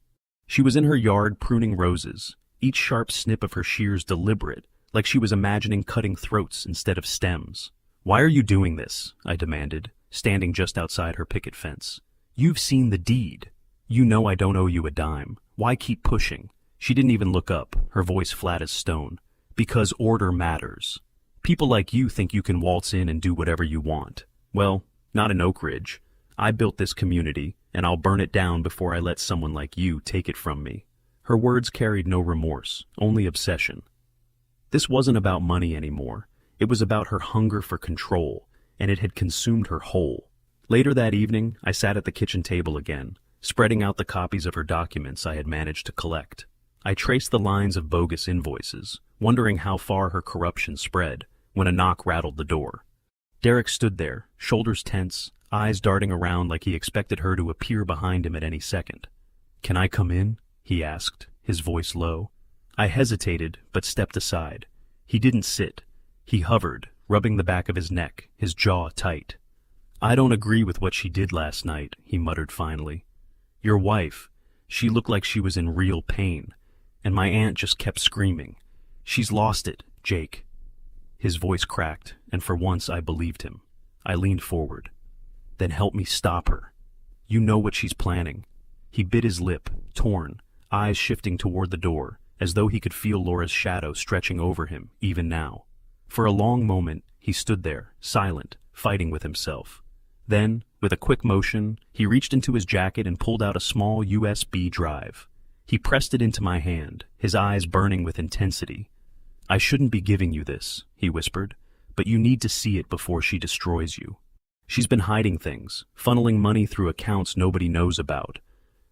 She was in her yard pruning roses, each sharp snip of her shears deliberate, like she was imagining cutting throats instead of stems. "Why are you doing this?" I demanded, standing just outside her picket fence. "You've seen the deed. You know I don't owe you a dime. Why keep pushing?" She didn't even look up, her voice flat as stone. "Because order matters. People like you think you can waltz in and do whatever you want. Well, not in Oak Ridge. I built this community, and I'll burn it down before I let someone like you take it from me." Her words carried no remorse, only obsession. This wasn't about money anymore. It was about her hunger for control, and it had consumed her whole. Later that evening, I sat at the kitchen table again, spreading out the copies of her documents I had managed to collect. I traced the lines of bogus invoices, wondering how far her corruption spread, when a knock rattled the door. Derek stood there, shoulders tense, eyes darting around like he expected her to appear behind him at any second. "Can I come in?" he asked, his voice low. I hesitated, but stepped aside. He didn't sit. He hovered, rubbing the back of his neck, his jaw tight. "I don't agree with what she did last night," he muttered finally. "Your wife, she looked like she was in real pain, and my aunt just kept screaming. She's lost it, Jake." His voice cracked, and for once I believed him. I leaned forward. "Then help me stop her. You know what she's planning." He bit his lip, torn, eyes shifting toward the door, as though he could feel Laura's shadow stretching over him, even now. For a long moment, he stood there, silent, fighting with himself. Then, with a quick motion, he reached into his jacket and pulled out a small USB drive. He pressed it into my hand, his eyes burning with intensity. "I shouldn't be giving you this," he whispered, "but you need to see it before she destroys you. She's been hiding things, funneling money through accounts nobody knows about.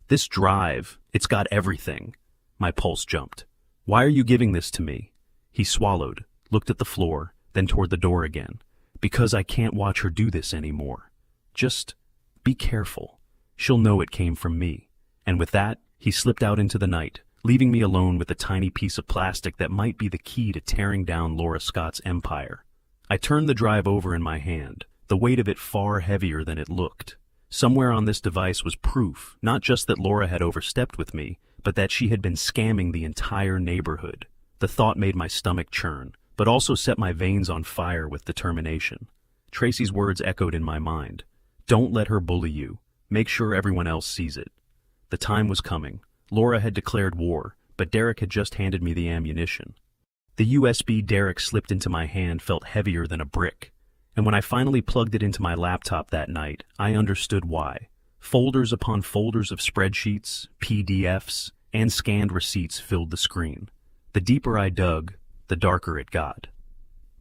This drive, it's got everything." My pulse jumped. "Why are you giving this to me?" He swallowed, looked at the floor, then toward the door again. "Because I can't watch her do this anymore. Just be careful. She'll know it came from me." And with that, he slipped out into the night, leaving me alone with a tiny piece of plastic that might be the key to tearing down Laura Scott's empire. I turned the drive over in my hand, the weight of it far heavier than it looked. Somewhere on this device was proof, not just that Laura had overstepped with me, but that she had been scamming the entire neighborhood. The thought made my stomach churn, but also set my veins on fire with determination. Tracy's words echoed in my mind. "Don't let her bully you. Make sure everyone else sees it." The time was coming. Laura had declared war, but Derek had just handed me the ammunition. The USB Derek slipped into my hand felt heavier than a brick. And when I finally plugged it into my laptop that night, I understood why. Folders upon folders of spreadsheets, PDFs, and scanned receipts filled the screen. The deeper I dug, the darker it got.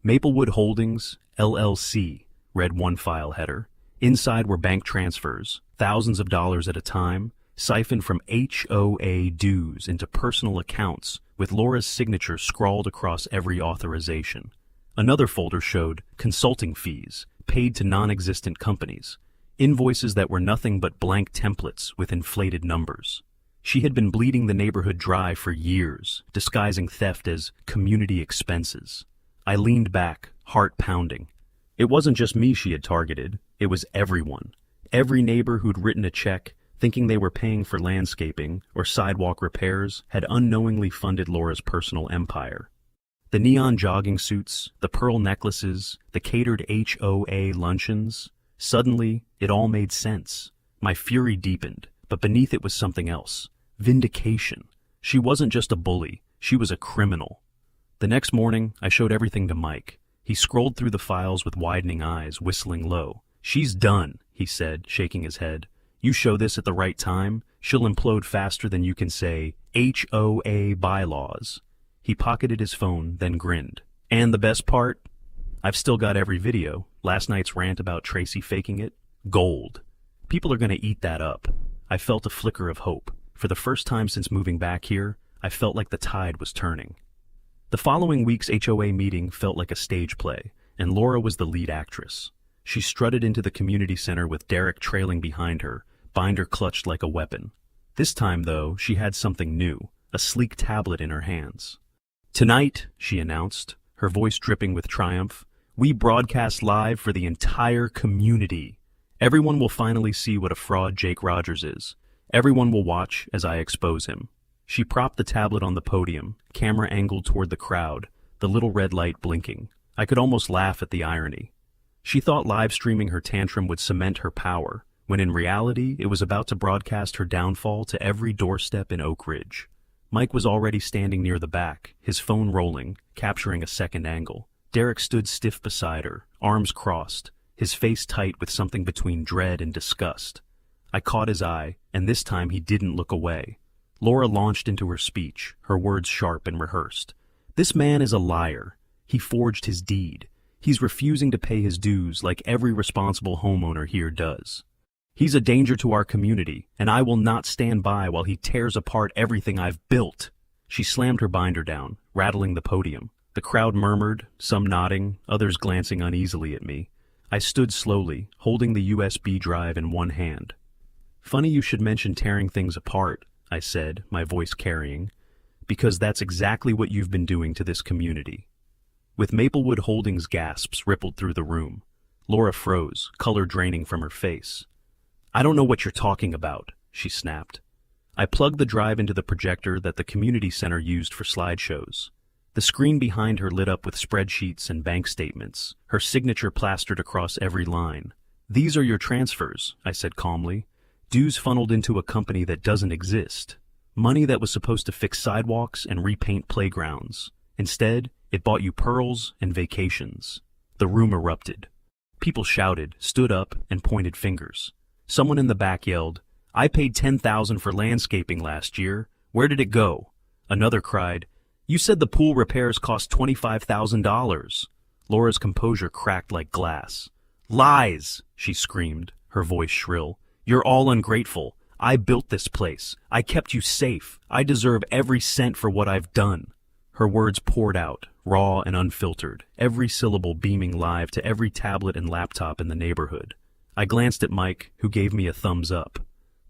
Maplewood Holdings, LLC, read one file header. Inside were bank transfers, thousands of dollars at a time, siphoned from HOA dues into personal accounts, with Laura's signature scrawled across every authorization. Another folder showed consulting fees paid to non-existent companies, invoices that were nothing but blank templates with inflated numbers. She had been bleeding the neighborhood dry for years, disguising theft as community expenses. I leaned back, heart pounding. It wasn't just me she had targeted, it was everyone. Every neighbor who'd written a check, thinking they were paying for landscaping or sidewalk repairs, had unknowingly funded Laura's personal empire. The neon jogging suits, the pearl necklaces, the catered HOA luncheons. Suddenly, it all made sense. My fury deepened, but beneath it was something else. Vindication. She wasn't just a bully, she was a criminal. The next morning, I showed everything to Mike. He scrolled through the files with widening eyes, whistling low. "She's done," he said, shaking his head. "You show this at the right time, she'll implode faster than you can say HOA bylaws." He pocketed his phone, then grinned. "And the best part? I've still got every video. Last night's rant about Tracy faking it? Gold. People are going to eat that up." I felt a flicker of hope. For the first time since moving back here, I felt like the tide was turning. The following week's HOA meeting felt like a stage play, and Laura was the lead actress. She strutted into the community center with Derek trailing behind her, binder clutched like a weapon. This time, though, she had something new, a sleek tablet in her hands. "Tonight," she announced, her voice dripping with triumph, "we broadcast live for the entire community. Everyone will finally see what a fraud Jake Rogers is. Everyone will watch as I expose him." She propped the tablet on the podium, camera angled toward the crowd, the little red light blinking. I could almost laugh at the irony. She thought live streaming her tantrum would cement her power, when in reality it was about to broadcast her downfall to every doorstep in Oak Ridge. Mike was already standing near the back, his phone rolling, capturing a second angle. Derek stood stiff beside her, arms crossed, his face tight with something between dread and disgust. I caught his eye, and this time he didn't look away. Laura launched into her speech, her words sharp and rehearsed. "This man is a liar. He forged his deed. He's refusing to pay his dues like every responsible homeowner here does. He's a danger to our community, and I will not stand by while he tears apart everything I've built." She slammed her binder down, rattling the podium. The crowd murmured, some nodding, others glancing uneasily at me. I stood slowly, holding the USB drive in one hand. "Funny you should mention tearing things apart," I said, my voice carrying, "because that's exactly what you've been doing to this community." With Maplewood Holdings gasps rippled through the room. Laura froze, color draining from her face. "I don't know what you're talking about," she snapped. I plugged the drive into the projector that the community center used for slideshows. The screen behind her lit up with spreadsheets and bank statements, her signature plastered across every line. "These are your transfers," I said calmly. "Dues funneled into a company that doesn't exist. Money that was supposed to fix sidewalks and repaint playgrounds. Instead, it bought you pearls and vacations." The room erupted. People shouted, stood up, and pointed fingers. Someone in the back yelled, "I paid $10,000 for landscaping last year. Where did it go?" Another cried, "You said the pool repairs cost $25,000. Laura's composure cracked like glass. "Lies!" she screamed, her voice shrill. "You're all ungrateful. I built this place. I kept you safe. I deserve every cent for what I've done." Her words poured out, raw and unfiltered, every syllable beaming live to every tablet and laptop in the neighborhood. I glanced at Mike, who gave me a thumbs up.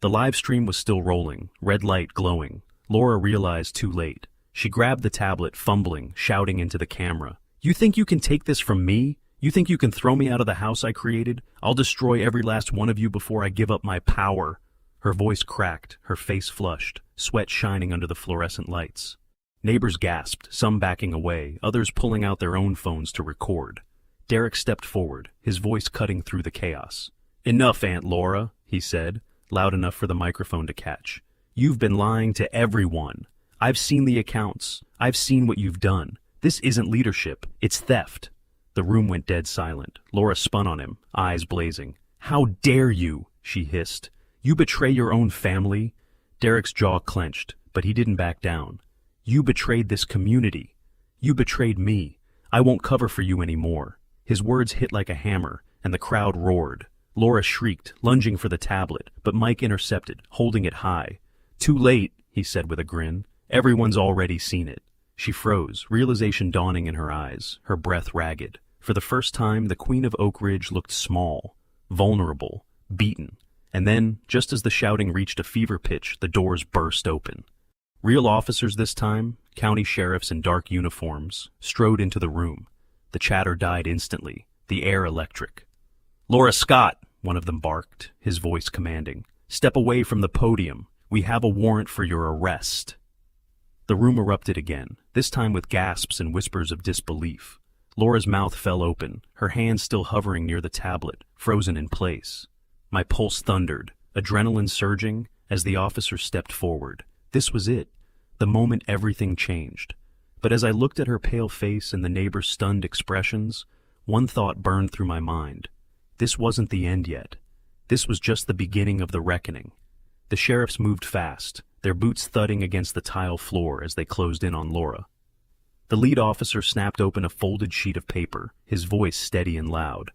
The live stream was still rolling, red light glowing. Laura realized too late. She grabbed the tablet, fumbling, shouting into the camera. "You think you can take this from me? You think you can throw me out of the house I created? I'll destroy every last one of you before I give up my power." Her voice cracked, her face flushed, sweat shining under the fluorescent lights. Neighbors gasped, some backing away, others pulling out their own phones to record. Derek stepped forward, his voice cutting through the chaos. "Enough, Aunt Laura," he said, loud enough for the microphone to catch. "You've been lying to everyone. I've seen the accounts. I've seen what you've done. This isn't leadership. It's theft." The room went dead silent. Laura spun on him, eyes blazing. "How dare you?" she hissed. "You betray your own family?" Derek's jaw clenched, but he didn't back down. "You betrayed this community. You betrayed me. I won't cover for you anymore." His words hit like a hammer, and the crowd roared. Laura shrieked, lunging for the tablet, but Mike intercepted, holding it high. "Too late," he said with a grin. "Everyone's already seen it." She froze, realization dawning in her eyes, her breath ragged. For the first time, the Queen of Oak Ridge looked small, vulnerable, beaten. And then, just as the shouting reached a fever pitch, the doors burst open. Real officers this time, county sheriffs in dark uniforms, strode into the room. The chatter died instantly, the air electric. "Laura Scott," one of them barked, his voice commanding. "Step away from the podium. We have a warrant for your arrest." The room erupted again, this time with gasps and whispers of disbelief. Laura's mouth fell open, her hand still hovering near the tablet, frozen in place. My pulse thundered, adrenaline surging, as the officer stepped forward. This was it, the moment everything changed. But as I looked at her pale face and the neighbors' stunned expressions, one thought burned through my mind. This wasn't the end yet. This was just the beginning of the reckoning. The sheriffs moved fast, their boots thudding against the tile floor as they closed in on Laura. The lead officer snapped open a folded sheet of paper, his voice steady and loud.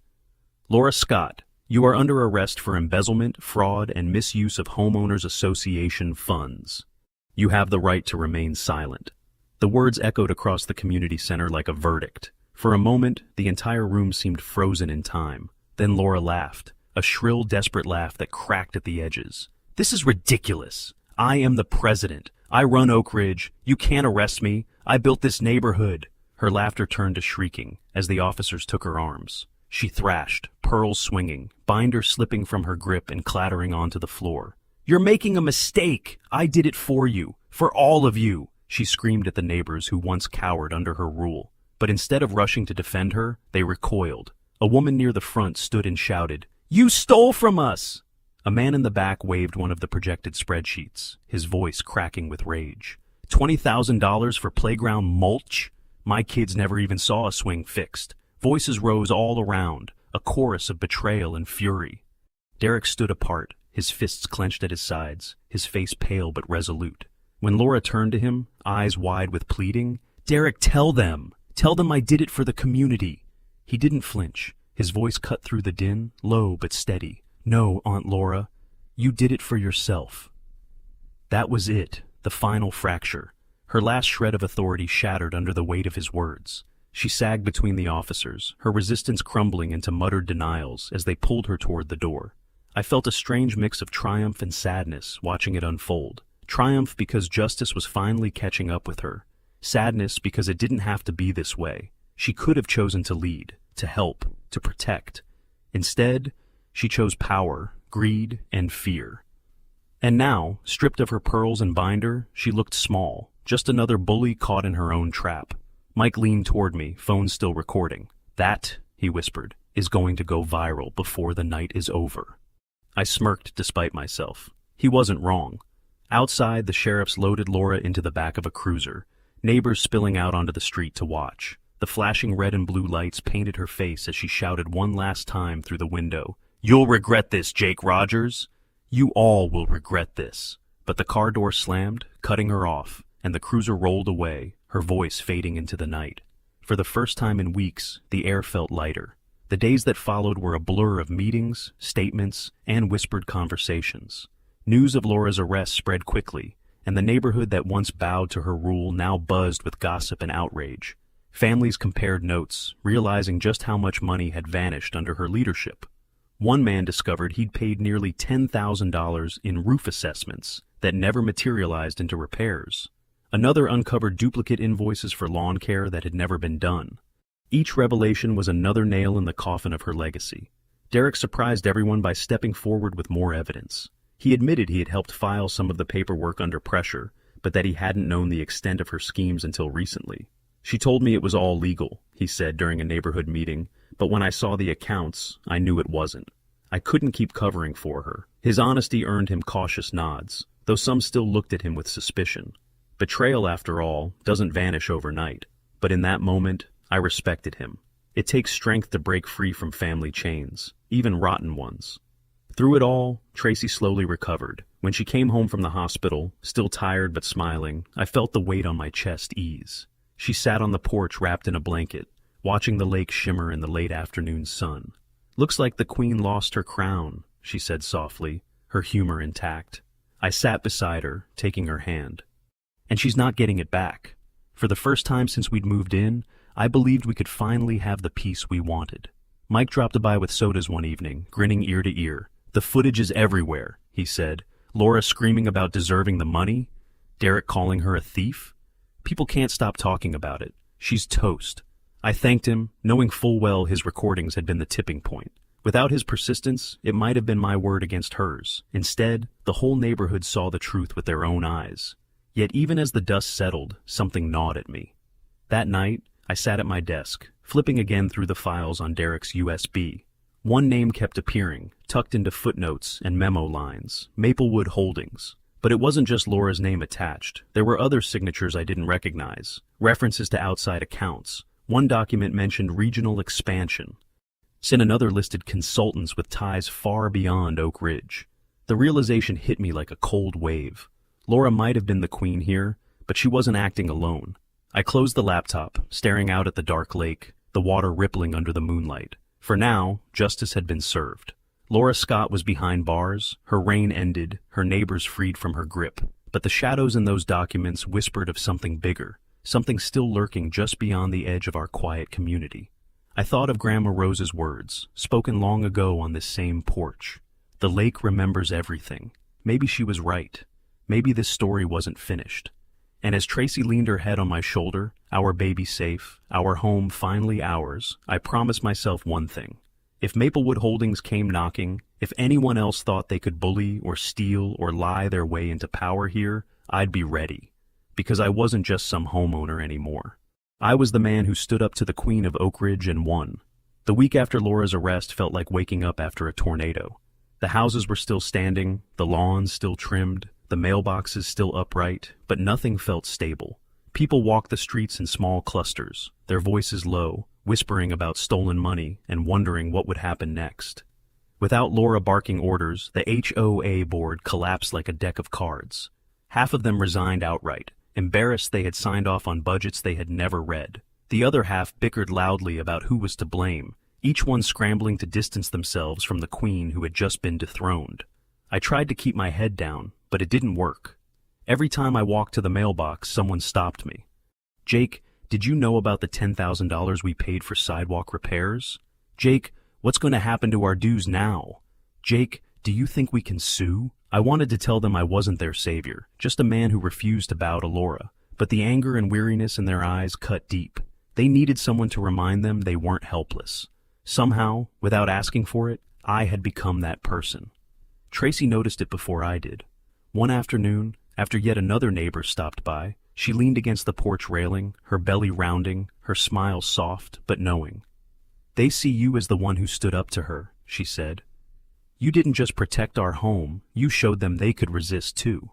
"Laura Scott, you are under arrest for embezzlement, fraud, and misuse of Homeowners Association funds. You have the right to remain silent." The words echoed across the community center like a verdict. For a moment, the entire room seemed frozen in time. Then Laura laughed, a shrill, desperate laugh that cracked at the edges. "This is ridiculous. I am the president. I run Oak Ridge. You can't arrest me. I built this neighborhood." Her laughter turned to shrieking as the officers took her arms. She thrashed, pearls swinging, binder slipping from her grip and clattering onto the floor. "You're making a mistake. I did it for you. For all of you," she screamed at the neighbors who once cowered under her rule. But instead of rushing to defend her, they recoiled. A woman near the front stood and shouted, "You stole from us!" A man in the back waved one of the projected spreadsheets, his voice cracking with rage. $20,000 for playground mulch? My kids never even saw a swing fixed. Voices rose all around, a chorus of betrayal and fury. Derek stood apart, his fists clenched at his sides, his face pale but resolute. When Laura turned to him, eyes wide with pleading, "Derek, tell them! Tell them I did it for the community." He didn't flinch. His voice cut through the din, low but steady. "No, Aunt Laura, you did it for yourself." That was it, the final fracture. Her last shred of authority shattered under the weight of his words. She sagged between the officers, her resistance crumbling into muttered denials as they pulled her toward the door. I felt a strange mix of triumph and sadness watching it unfold. Triumph because justice was finally catching up with her. Sadness because it didn't have to be this way. She could have chosen to lead, to help, to protect. Instead, she chose power, greed, and fear. And now, stripped of her pearls and binder, she looked small, just another bully caught in her own trap. Mike leaned toward me, phone still recording. "That," he whispered, "is going to go viral before the night is over." I smirked despite myself. He wasn't wrong. Outside, the sheriffs loaded Laura into the back of a cruiser, neighbors spilling out onto the street to watch. The flashing red and blue lights painted her face as she shouted one last time through the window, "You'll regret this, Jake Rogers. You all will regret this." But the car door slammed, cutting her off, and the cruiser rolled away, her voice fading into the night. For the first time in weeks, the air felt lighter. The days that followed were a blur of meetings, statements, and whispered conversations. News of Laura's arrest spread quickly, and the neighborhood that once bowed to her rule now buzzed with gossip and outrage. Families compared notes, realizing just how much money had vanished under her leadership. One man discovered he'd paid nearly $10,000 in roof assessments that never materialized into repairs. Another uncovered duplicate invoices for lawn care that had never been done. Each revelation was another nail in the coffin of her legacy. Derek surprised everyone by stepping forward with more evidence. He admitted he had helped file some of the paperwork under pressure, but that he hadn't known the extent of her schemes until recently. "She told me it was all legal," he said during a neighborhood meeting, "but when I saw the accounts, I knew it wasn't. I couldn't keep covering for her." His honesty earned him cautious nods, though some still looked at him with suspicion. Betrayal, after all, doesn't vanish overnight. But in that moment, I respected him. It takes strength to break free from family chains, even rotten ones. Through it all, Tracy slowly recovered. When she came home from the hospital, still tired but smiling, I felt the weight on my chest ease. She sat on the porch wrapped in a blanket, watching the lake shimmer in the late afternoon sun. "Looks like the queen lost her crown," she said softly, her humor intact. I sat beside her, taking her hand. "And she's not getting it back. For the first time since we'd moved in, I believed we could finally have the peace we wanted." Mike dropped by with sodas one evening, grinning ear to ear. "The footage is everywhere," he said. "Laura screaming about deserving the money. Derek calling her a thief. People can't stop talking about it. She's toast." I thanked him, knowing full well his recordings had been the tipping point. Without his persistence, it might have been my word against hers. Instead, the whole neighborhood saw the truth with their own eyes. Yet even as the dust settled, something gnawed at me. That night, I sat at my desk, flipping again through the files on Derek's USB. One name kept appearing, tucked into footnotes and memo lines, Maplewood Holdings. But it wasn't just Laura's name attached. There were other signatures I didn't recognize, references to outside accounts. One document mentioned regional expansion. And another listed consultants with ties far beyond Oak Ridge. The realization hit me like a cold wave. Laura might have been the queen here, but she wasn't acting alone. I closed the laptop, staring out at the dark lake, the water rippling under the moonlight. For now, justice had been served. Laura Scott was behind bars, her reign ended, her neighbors freed from her grip. But the shadows in those documents whispered of something bigger, something still lurking just beyond the edge of our quiet community. I thought of Grandma Rose's words, spoken long ago on this same porch. The lake remembers everything. Maybe she was right. Maybe this story wasn't finished. And as Tracy leaned her head on my shoulder, our baby safe, our home finally ours, I promised myself one thing. If Maplewood Holdings came knocking, if anyone else thought they could bully or steal or lie their way into power here, I'd be ready. Because I wasn't just some homeowner anymore. I was the man who stood up to the Queen of Oak Ridge and won. The week after Laura's arrest felt like waking up after a tornado. The houses were still standing, the lawns still trimmed, the mailboxes still upright, but nothing felt stable. People walked the streets in small clusters, their voices low, whispering about stolen money and wondering what would happen next. Without Laura barking orders, the HOA board collapsed like a deck of cards. Half of them resigned outright, embarrassed they had signed off on budgets they had never read. The other half bickered loudly about who was to blame, each one scrambling to distance themselves from the queen who had just been dethroned. I tried to keep my head down, but it didn't work. Every time I walked to the mailbox, someone stopped me. "Jake, did you know about the $10,000 we paid for sidewalk repairs? Jake, what's going to happen to our dues now? Jake, do you think we can sue?" I wanted to tell them I wasn't their savior, just a man who refused to bow to Laura, but the anger and weariness in their eyes cut deep. They needed someone to remind them they weren't helpless. Somehow, without asking for it, I had become that person. Tracy noticed it before I did. One afternoon, after yet another neighbor stopped by, she leaned against the porch railing, her belly rounding, her smile soft but knowing. "They see you as the one who stood up to her," she said. "You didn't just protect our home, you showed them they could resist too."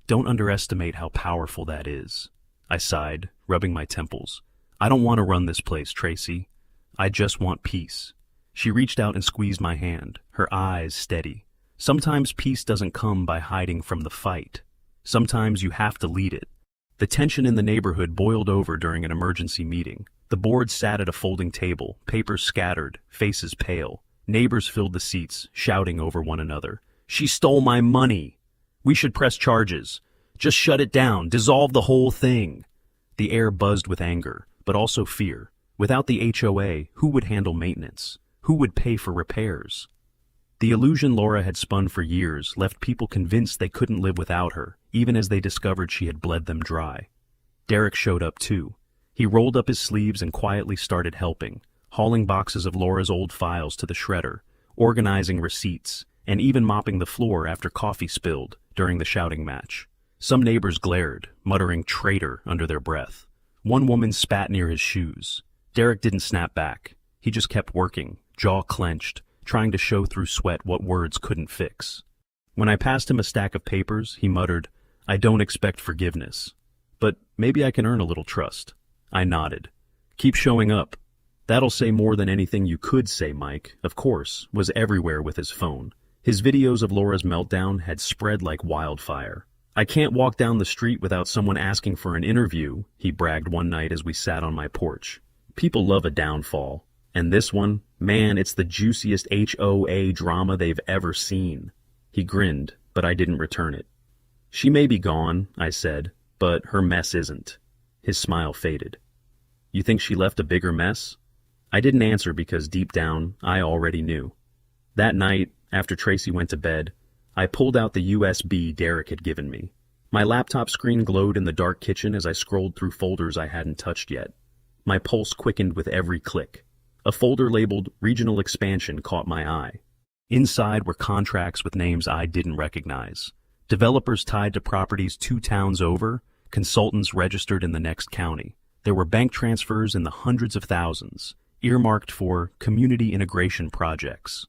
"Don't underestimate how powerful that is," I sighed, rubbing my temples. "I don't want to run this place, Tracy. I just want peace." She reached out and squeezed my hand, her eyes steady. Sometimes peace doesn't come by hiding from the fight. Sometimes you have to lead it. The tension in the neighborhood boiled over during an emergency meeting. The board sat at a folding table, papers scattered, faces pale. Neighbors filled the seats, shouting over one another. "She stole my money! We should press charges! Just shut it down! Dissolve the whole thing!" The air buzzed with anger, but also fear. Without the HOA, who would handle maintenance? Who would pay for repairs? The illusion Laura had spun for years left people convinced they couldn't live without her, even as they discovered she had bled them dry. Derek showed up too. He rolled up his sleeves and quietly started helping, hauling boxes of Laura's old files to the shredder, organizing receipts, and even mopping the floor after coffee spilled during the shouting match. Some neighbors glared, muttering "traitor" under their breath. One woman spat near his shoes. Derek didn't snap back. He just kept working, jaw clenched, trying to show through sweat what words couldn't fix. When I passed him a stack of papers, he muttered, "I don't expect forgiveness, but maybe I can earn a little trust." I nodded. "Keep showing up." "That'll say more than anything you could say," Mike, of course, was everywhere with his phone. His videos of Laura's meltdown had spread like wildfire. "I can't walk down the street without someone asking for an interview," he bragged one night as we sat on my porch. "People love a downfall. And this one, man, it's the juiciest HOA drama they've ever seen." He grinned, but I didn't return it. "She may be gone," I said, "but her mess isn't." His smile faded. "You think she left a bigger mess?" I didn't answer because deep down, I already knew. That night, after Tracy went to bed, I pulled out the USB Derek had given me. My laptop screen glowed in the dark kitchen as I scrolled through folders I hadn't touched yet. My pulse quickened with every click. A folder labeled Regional Expansion caught my eye. Inside were contracts with names I didn't recognize. Developers tied to properties 2 towns over, consultants registered in the next county. There were bank transfers in the hundreds of thousands, earmarked for community integration projects.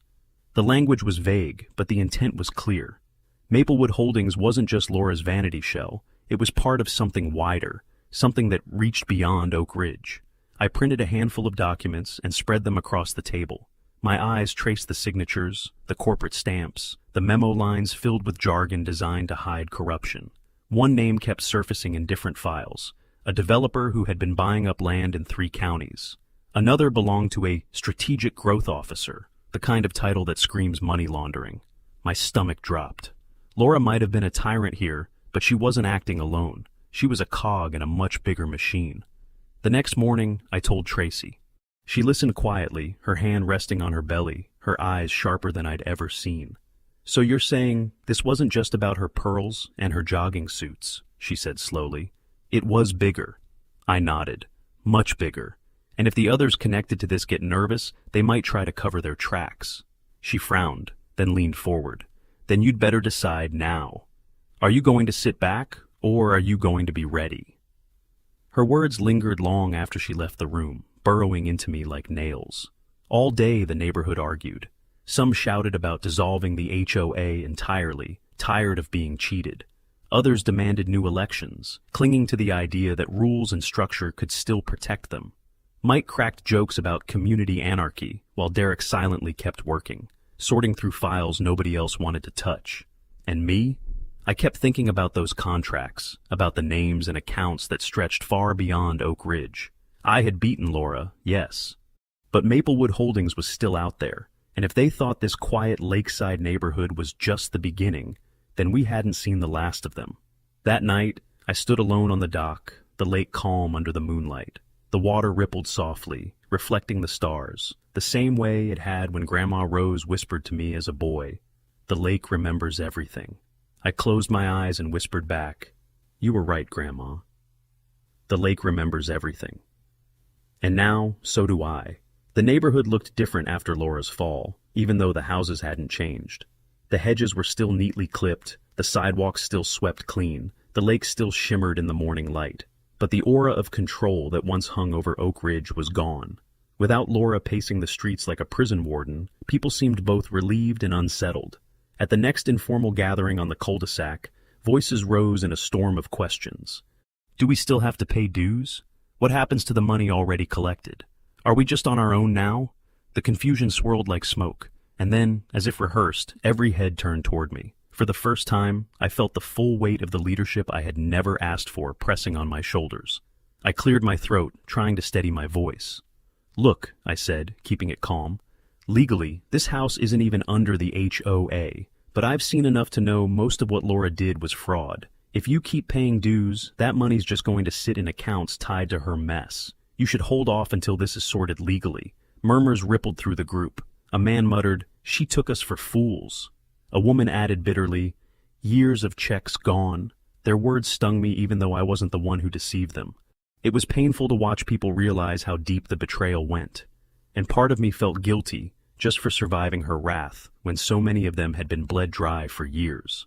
The language was vague, but the intent was clear. Maplewood Holdings wasn't just Laura's vanity shell, it was part of something wider, something that reached beyond Oak Ridge. I printed a handful of documents and spread them across the table. My eyes traced the signatures, the corporate stamps, the memo lines filled with jargon designed to hide corruption. One name kept surfacing in different files, a developer who had been buying up land in 3 counties. Another belonged to a strategic growth officer, the kind of title that screams money laundering. My stomach dropped. Laura might have been a tyrant here, but she wasn't acting alone. She was a cog in a much bigger machine. The next morning, I told Tracy. She listened quietly, her hand resting on her belly, her eyes sharper than I'd ever seen. "So you're saying this wasn't just about her pearls and her jogging suits," she said slowly. "It was bigger." I nodded. "Much bigger. And if the others connected to this get nervous, they might try to cover their tracks." She frowned, then leaned forward. "Then you'd better decide now. Are you going to sit back, or are you going to be ready?" Her words lingered long after she left the room, burrowing into me like nails. All day the neighborhood argued. Some shouted about dissolving the HOA entirely, tired of being cheated. Others demanded new elections, clinging to the idea that rules and structure could still protect them. Mike cracked jokes about community anarchy, while Derek silently kept working, sorting through files nobody else wanted to touch. And me? I kept thinking about those contracts, about the names and accounts that stretched far beyond Oak Ridge. I had beaten Laura, yes. But Maplewood Holdings was still out there, and if they thought this quiet lakeside neighborhood was just the beginning, then we hadn't seen the last of them. That night, I stood alone on the dock, the lake calm under the moonlight. The water rippled softly, reflecting the stars, the same way it had when Grandma Rose whispered to me as a boy, "The lake remembers everything." I closed my eyes and whispered back, "You were right, Grandma. The lake remembers everything." And now, so do I. The neighborhood looked different after Laura's fall, even though the houses hadn't changed. The hedges were still neatly clipped, the sidewalks still swept clean, the lake still shimmered in the morning light. But the aura of control that once hung over Oak Ridge was gone. Without Laura pacing the streets like a prison warden, people seemed both relieved and unsettled. At the next informal gathering on the cul-de-sac, voices rose in a storm of questions. Do we still have to pay dues? What happens to the money already collected? Are we just on our own now? The confusion swirled like smoke, and then, as if rehearsed, every head turned toward me. For the first time, I felt the full weight of the leadership I had never asked for pressing on my shoulders. I cleared my throat, trying to steady my voice. "Look," I said, keeping it calm. "Legally, this house isn't even under the HOA, but I've seen enough to know most of what Laura did was fraud. If you keep paying dues, that money's just going to sit in accounts tied to her mess. You should hold off until this is sorted legally." Murmurs rippled through the group. A man muttered, "She took us for fools." A woman added bitterly, "Years of checks gone." Their words stung me even though I wasn't the one who deceived them. It was painful to watch people realize how deep the betrayal went. And part of me felt guilty, just for surviving her wrath, when so many of them had been bled dry for years.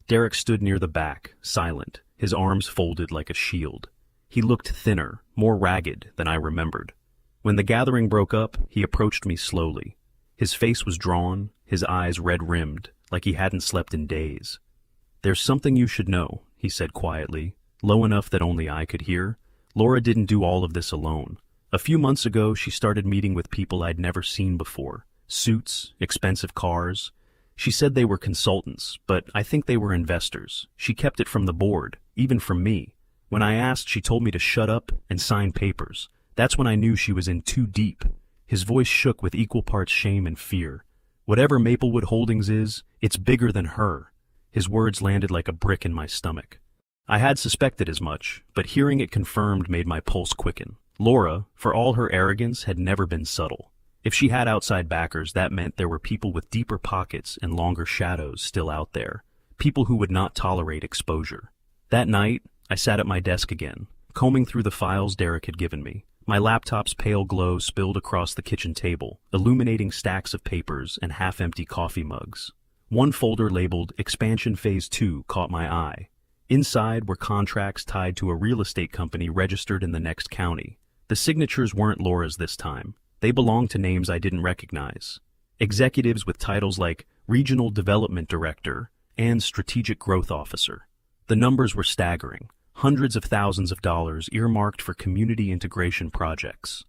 Derek stood near the back, silent, his arms folded like a shield. He looked thinner, more ragged than I remembered. When the gathering broke up, he approached me slowly. His face was drawn, his eyes red-rimmed, like he hadn't slept in days. "There's something you should know," he said quietly, low enough that only I could hear. "Laura didn't do all of this alone. A few months ago, she started meeting with people I'd never seen before. Suits, expensive cars. She said they were consultants, but I think they were investors. She kept it from the board, even from me. When I asked, she told me to shut up and sign papers. That's when I knew she was in too deep." His voice shook with equal parts shame and fear. "Whatever Maplewood Holdings is, it's bigger than her." His words landed like a brick in my stomach. I had suspected as much, but hearing it confirmed made my pulse quicken. Laura, for all her arrogance, had never been subtle. If she had outside backers, that meant there were people with deeper pockets and longer shadows still out there. People who would not tolerate exposure. That night, I sat at my desk again, combing through the files Derek had given me. My laptop's pale glow spilled across the kitchen table, illuminating stacks of papers and half-empty coffee mugs. One folder labeled Expansion Phase 2 caught my eye. Inside were contracts tied to a real estate company registered in the next county. The signatures weren't Laura's this time. They belonged to names I didn't recognize. Executives with titles like Regional Development Director and Strategic Growth Officer. The numbers were staggering. Hundreds of thousands of dollars earmarked for community integration projects.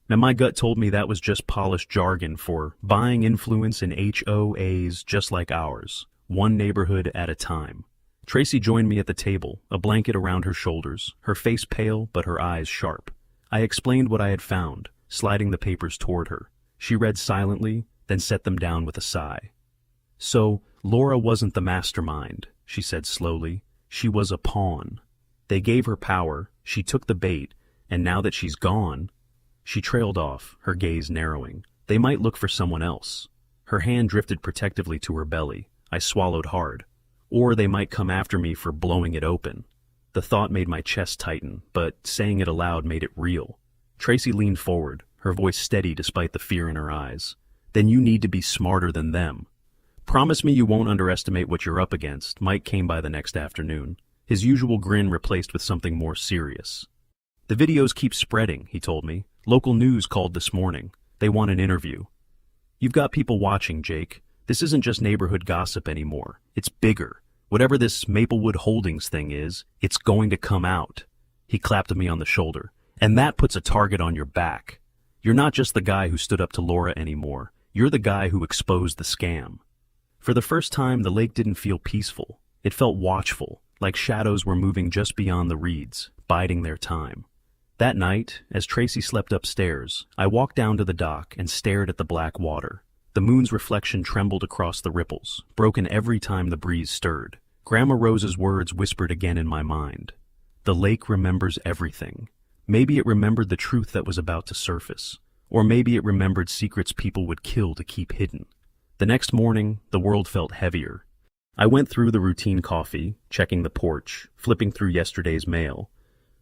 Now my gut told me that was just polished jargon for buying influence in HOAs just like ours, one neighborhood at a time. Tracy joined me at the table, a blanket around her shoulders, her face pale but her eyes sharp. I explained what I had found, sliding the papers toward her. She read silently, then set them down with a sigh. "So, Laura wasn't the mastermind," she said slowly. "She was a pawn. They gave her power, she took the bait, and now that she's gone..." She trailed off, her gaze narrowing. They might look for someone else. Her hand drifted protectively to her belly. I swallowed hard. Or they might come after me for blowing it open. The thought made my chest tighten, but saying it aloud made it real. Tracy leaned forward, her voice steady despite the fear in her eyes. Then you need to be smarter than them. Promise me you won't underestimate what you're up against. Mike came by the next afternoon, his usual grin replaced with something more serious. The videos keep spreading, he told me. Local news called this morning. They want an interview. You've got people watching, Jake. This isn't just neighborhood gossip anymore. It's bigger. Whatever this Maplewood Holdings thing is, it's going to come out. He clapped me on the shoulder. And that puts a target on your back. You're not just the guy who stood up to Laura anymore. You're the guy who exposed the scam. For the first time, the lake didn't feel peaceful. It felt watchful, like shadows were moving just beyond the reeds, biding their time. That night, as Tracy slept upstairs, I walked down to the dock and stared at the black water. The moon's reflection trembled across the ripples, broken every time the breeze stirred. Grandma Rose's words whispered again in my mind. The lake remembers everything. Maybe it remembered the truth that was about to surface. Or maybe it remembered secrets people would kill to keep hidden. The next morning, the world felt heavier. I went through the routine coffee, checking the porch, flipping through yesterday's mail,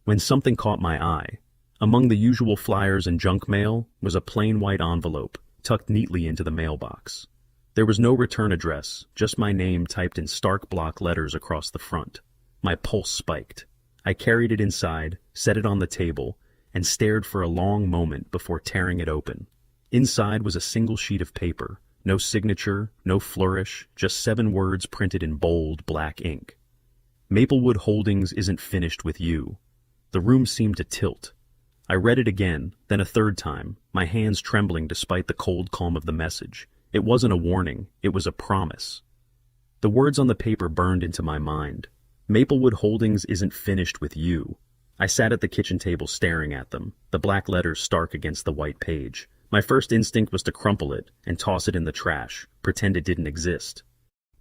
when something caught my eye. Among the usual flyers and junk mail was a plain white envelope, tucked neatly into the mailbox. There was no return address, just my name typed in stark block letters across the front. My pulse spiked. I carried it inside, set it on the table, and stared for a long moment before tearing it open. Inside was a single sheet of paper, no signature, no flourish, just 7 words printed in bold black ink. Maplewood Holdings isn't finished with you. The room seemed to tilt. I read it again, then a third time, my hands trembling despite the cold calm of the message. It wasn't a warning, it was a promise. The words on the paper burned into my mind. Maplewood Holdings isn't finished with you. I sat at the kitchen table staring at them, the black letters stark against the white page. My first instinct was to crumple it and toss it in the trash, pretend it didn't exist.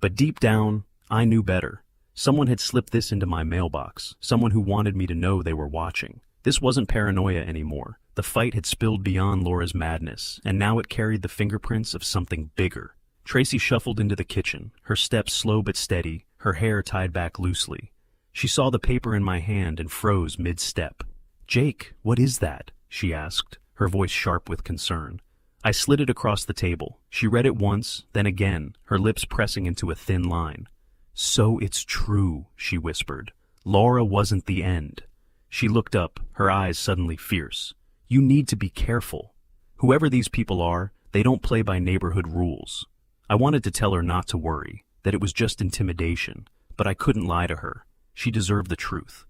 But deep down, I knew better. Someone had slipped this into my mailbox, someone who wanted me to know they were watching. This wasn't paranoia anymore. The fight had spilled beyond Laura's madness, and now it carried the fingerprints of something bigger. Tracy shuffled into the kitchen, her steps slow but steady, her hair tied back loosely. She saw the paper in my hand and froze mid-step. "Jake, what is that?" she asked, her voice sharp with concern. I slid it across the table. She read it once, then again, her lips pressing into a thin line. "So it's true," she whispered. "Laura wasn't the end." She looked up, her eyes suddenly fierce. "You need to be careful. Whoever these people are, they don't play by neighborhood rules." I wanted to tell her not to worry, that it was just intimidation, but I couldn't lie to her. She deserved the truth.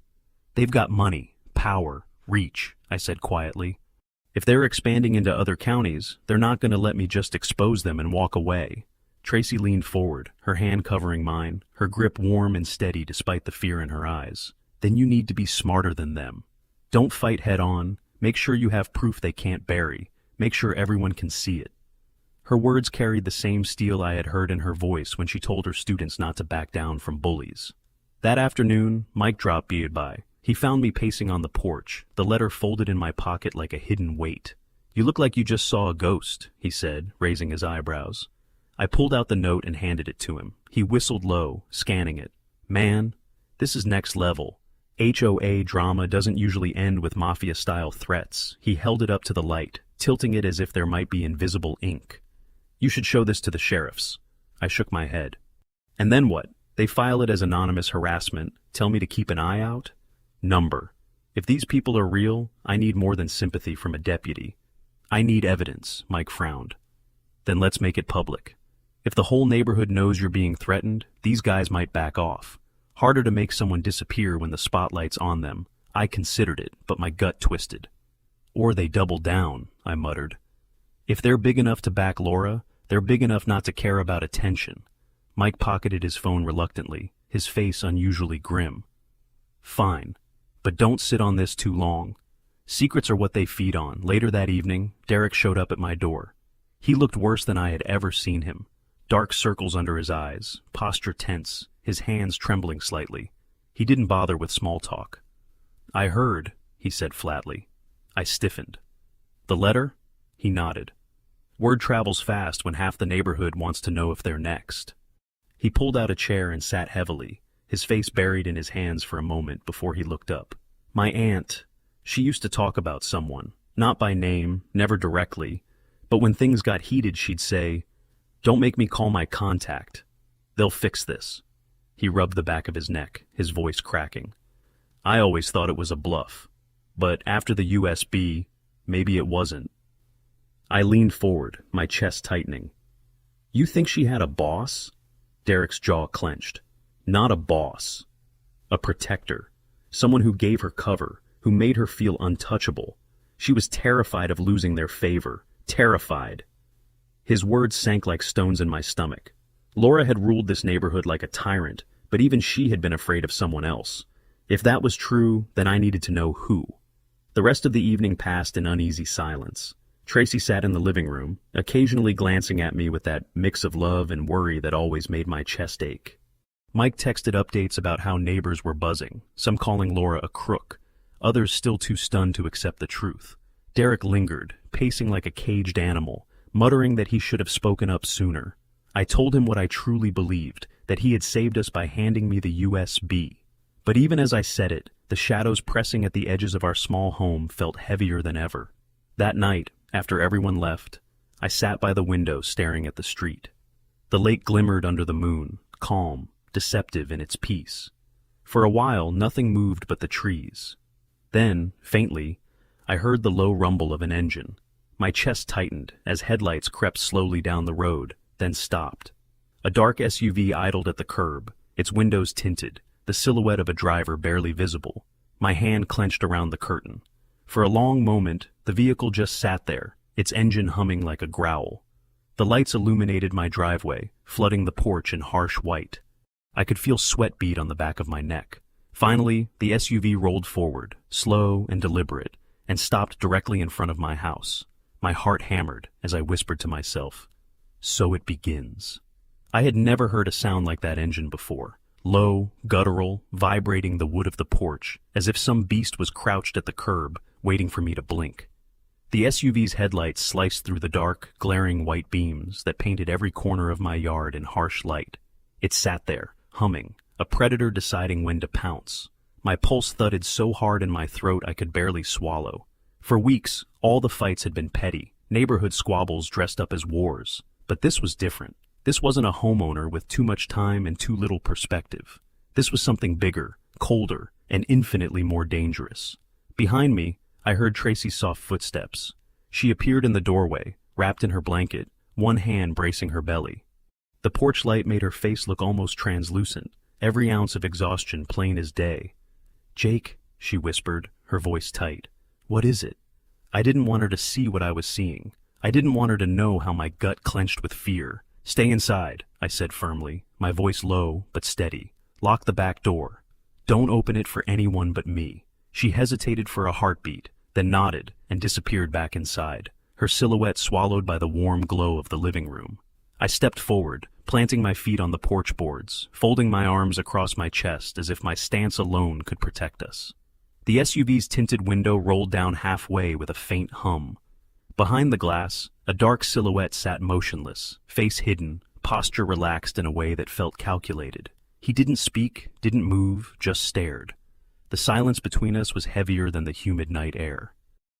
"They've got money, power, reach," I said quietly. "If they're expanding into other counties, they're not going to let me just expose them and walk away." Tracy leaned forward, her hand covering mine, her grip warm and steady despite the fear in her eyes. "Then you need to be smarter than them. Don't fight head on. Make sure you have proof they can't bury. Make sure everyone can see it." Her words carried the same steel I had heard in her voice when she told her students not to back down from bullies. That afternoon, Mike dropped by. He found me pacing on the porch, the letter folded in my pocket like a hidden weight. "You look like you just saw a ghost," he said, raising his eyebrows. I pulled out the note and handed it to him. He whistled low, scanning it. "Man, this is next level. HOA drama doesn't usually end with mafia-style threats." He held it up to the light, tilting it as if there might be invisible ink. "You should show this to the sheriffs." I shook my head. "And then what? They file it as anonymous harassment, tell me to keep an eye out?" Number. If these people are real, I need more than sympathy from a deputy. I need evidence, Mike frowned. "Then let's make it public. If the whole neighborhood knows you're being threatened, these guys might back off. Harder to make someone disappear when the spotlight's on them. I considered it, but my gut twisted. Or they double down, I muttered. If they're big enough to back Laura, they're big enough not to care about attention. Mike pocketed his phone reluctantly, his face unusually grim. "Fine, but don't sit on this too long. Secrets are what they feed on." Later that evening, Derek showed up at my door. He looked worse than I had ever seen him. Dark circles under his eyes, posture tense, his hands trembling slightly. He didn't bother with small talk. "I heard," he said flatly. I stiffened. The letter? He nodded. Word travels fast when half the neighborhood wants to know if they're next. He pulled out a chair and sat heavily, his face buried in his hands for a moment before he looked up. My aunt, she used to talk about someone, not by name, never directly, but when things got heated she'd say, "Don't make me call my contact. They'll fix this." He rubbed the back of his neck, his voice cracking. I always thought it was a bluff, but after the USB, maybe it wasn't. I leaned forward, my chest tightening. You think she had a boss? Derek's jaw clenched. Not a boss. A protector. Someone who gave her cover, who made her feel untouchable. She was terrified of losing their favor. Terrified. His words sank like stones in my stomach. Laura had ruled this neighborhood like a tyrant, but even she had been afraid of someone else. If that was true, then I needed to know who. The rest of the evening passed in uneasy silence. Tracy sat in the living room, occasionally glancing at me with that mix of love and worry that always made my chest ache. Mike texted updates about how neighbors were buzzing, some calling Laura a crook, others still too stunned to accept the truth. Derek lingered, pacing like a caged animal, muttering that he should have spoken up sooner. I told him what I truly believed, that he had saved us by handing me the USB. But even as I said it, the shadows pressing at the edges of our small home felt heavier than ever. That night, after everyone left, I sat by the window staring at the street. The lake glimmered under the moon, calm, deceptive in its peace. For a while, nothing moved but the trees. Then, faintly, I heard the low rumble of an engine. My chest tightened as headlights crept slowly down the road, then stopped. A dark SUV idled at the curb, its windows tinted, the silhouette of a driver barely visible. My hand clenched around the curtain. For a long moment, the vehicle just sat there, its engine humming like a growl. The lights illuminated my driveway, flooding the porch in harsh white. I could feel sweat bead on the back of my neck. Finally, the SUV rolled forward, slow and deliberate, and stopped directly in front of my house. My heart hammered as I whispered to myself, "So it begins." I had never heard a sound like that engine before. Low, guttural, vibrating the wood of the porch, as if some beast was crouched at the curb, waiting for me to blink. The SUV's headlights sliced through the dark, glaring white beams that painted every corner of my yard in harsh light. It sat there, humming, a predator deciding when to pounce. My pulse thudded so hard in my throat I could barely swallow. For weeks, all the fights had been petty, neighborhood squabbles dressed up as wars. But this was different. This wasn't a homeowner with too much time and too little perspective. This was something bigger, colder, and infinitely more dangerous. Behind me, I heard Tracy's soft footsteps. She appeared in the doorway, wrapped in her blanket, one hand bracing her belly. The porch light made her face look almost translucent, every ounce of exhaustion plain as day. "Jake," she whispered, her voice tight. "What is it?" I didn't want her to see what I was seeing. I didn't want her to know how my gut clenched with fear. "Stay inside," I said firmly, my voice low but steady. "Lock the back door. Don't open it for anyone but me." She hesitated for a heartbeat, then nodded and disappeared back inside, her silhouette swallowed by the warm glow of the living room. I stepped forward, planting my feet on the porch boards, folding my arms across my chest as if my stance alone could protect us. The SUV's tinted window rolled down halfway with a faint hum. Behind the glass, a dark silhouette sat motionless, face hidden, posture relaxed in a way that felt calculated. He didn't speak, didn't move, just stared. The silence between us was heavier than the humid night air.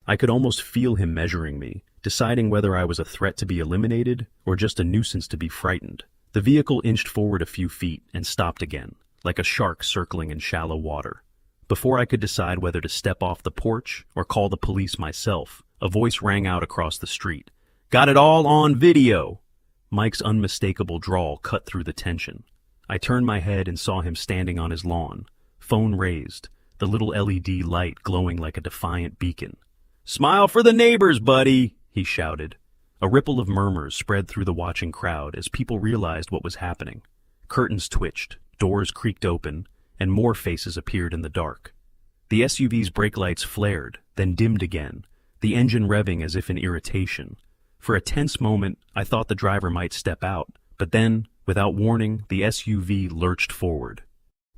I could almost feel him measuring me, deciding whether I was a threat to be eliminated or just a nuisance to be frightened. The vehicle inched forward a few feet and stopped again, like a shark circling in shallow water. Before I could decide whether to step off the porch or call the police myself, a voice rang out across the street. "Got it all on video!" Mike's unmistakable drawl cut through the tension. I turned my head and saw him standing on his lawn, phone raised, the little LED light glowing like a defiant beacon. "Smile for the neighbors, buddy!" he shouted. A ripple of murmurs spread through the watching crowd as people realized what was happening. Curtains twitched, doors creaked open, and more faces appeared in the dark. The SUV's brake lights flared, then dimmed again, the engine revving as if in irritation. For a tense moment, I thought the driver might step out, but then, without warning, the SUV lurched forward.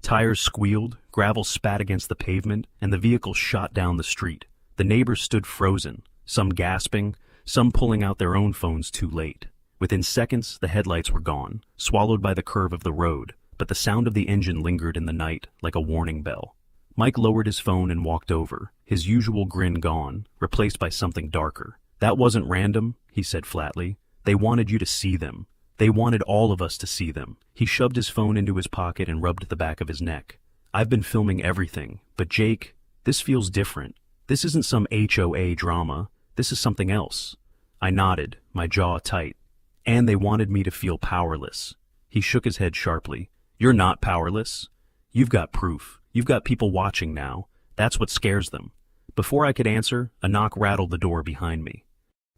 Tires squealed, gravel spat against the pavement, and the vehicle shot down the street. The neighbors stood frozen, some gasping, some pulling out their own phones too late. Within seconds, the headlights were gone, swallowed by the curve of the road, but the sound of the engine lingered in the night like a warning bell. Mike lowered his phone and walked over, his usual grin gone, replaced by something darker. "That wasn't random," he said flatly. "They wanted you to see them. They wanted all of us to see them." He shoved his phone into his pocket and rubbed the back of his neck. "I've been filming everything, but Jake, this feels different. This isn't some HOA drama. This is something else." I nodded, my jaw tight. "And they wanted me to feel powerless." He shook his head sharply. "You're not powerless. You've got proof. You've got people watching now. That's what scares them." Before I could answer, a knock rattled the door behind me.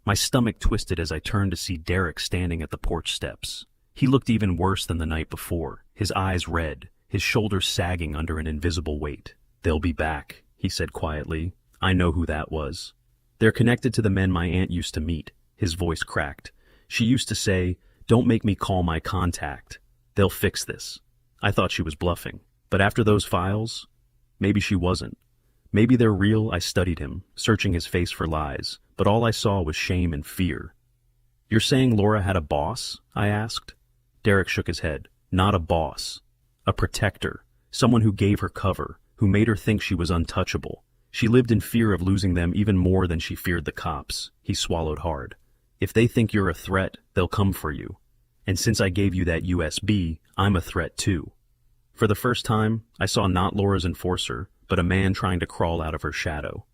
My stomach twisted as I turned to see Derek standing at the porch steps. He looked even worse than the night before, his eyes red, his shoulders sagging under an invisible weight. "They'll be back," he said quietly. "I know who that was. They're connected to the men my aunt used to meet." His voice cracked. "She used to say, 'Don't make me call my contact. They'll fix this.' I thought she was bluffing. But after those files, maybe she wasn't. Maybe they're real." I studied him, searching his face for lies, but all I saw was shame and fear. "You're saying Laura had a boss?" I asked. Derek shook his head. "Not a boss. A protector. Someone who gave her cover, who made her think she was untouchable. She lived in fear of losing them even more than she feared the cops." He swallowed hard. "If they think you're a threat, they'll come for you. And since I gave you that USB, I'm a threat too." For the first time, I saw not Laura's enforcer, but a man trying to crawl out of her shadow.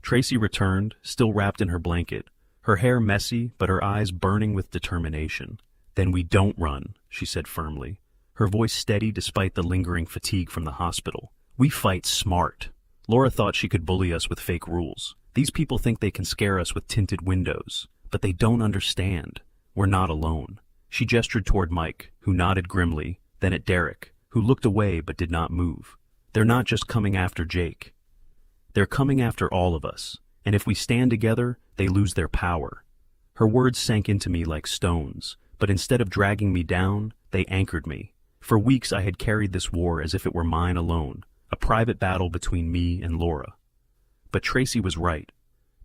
Tracy returned, still wrapped in her blanket, her hair messy, but her eyes burning with determination. "Then we don't run," she said firmly, her voice steady despite the lingering fatigue from the hospital. "We fight smart." Laura thought she could bully us with fake rules. These people think they can scare us with tinted windows, but they don't understand. We're not alone. She gestured toward Mike, who nodded grimly, then at Derek, who looked away but did not move. "They're not just coming after Jake. They're coming after all of us, and if we stand together, they lose their power." Her words sank into me like stones, but instead of dragging me down, they anchored me. For weeks I had carried this war as if it were mine alone, a private battle between me and Laura. But Tracy was right.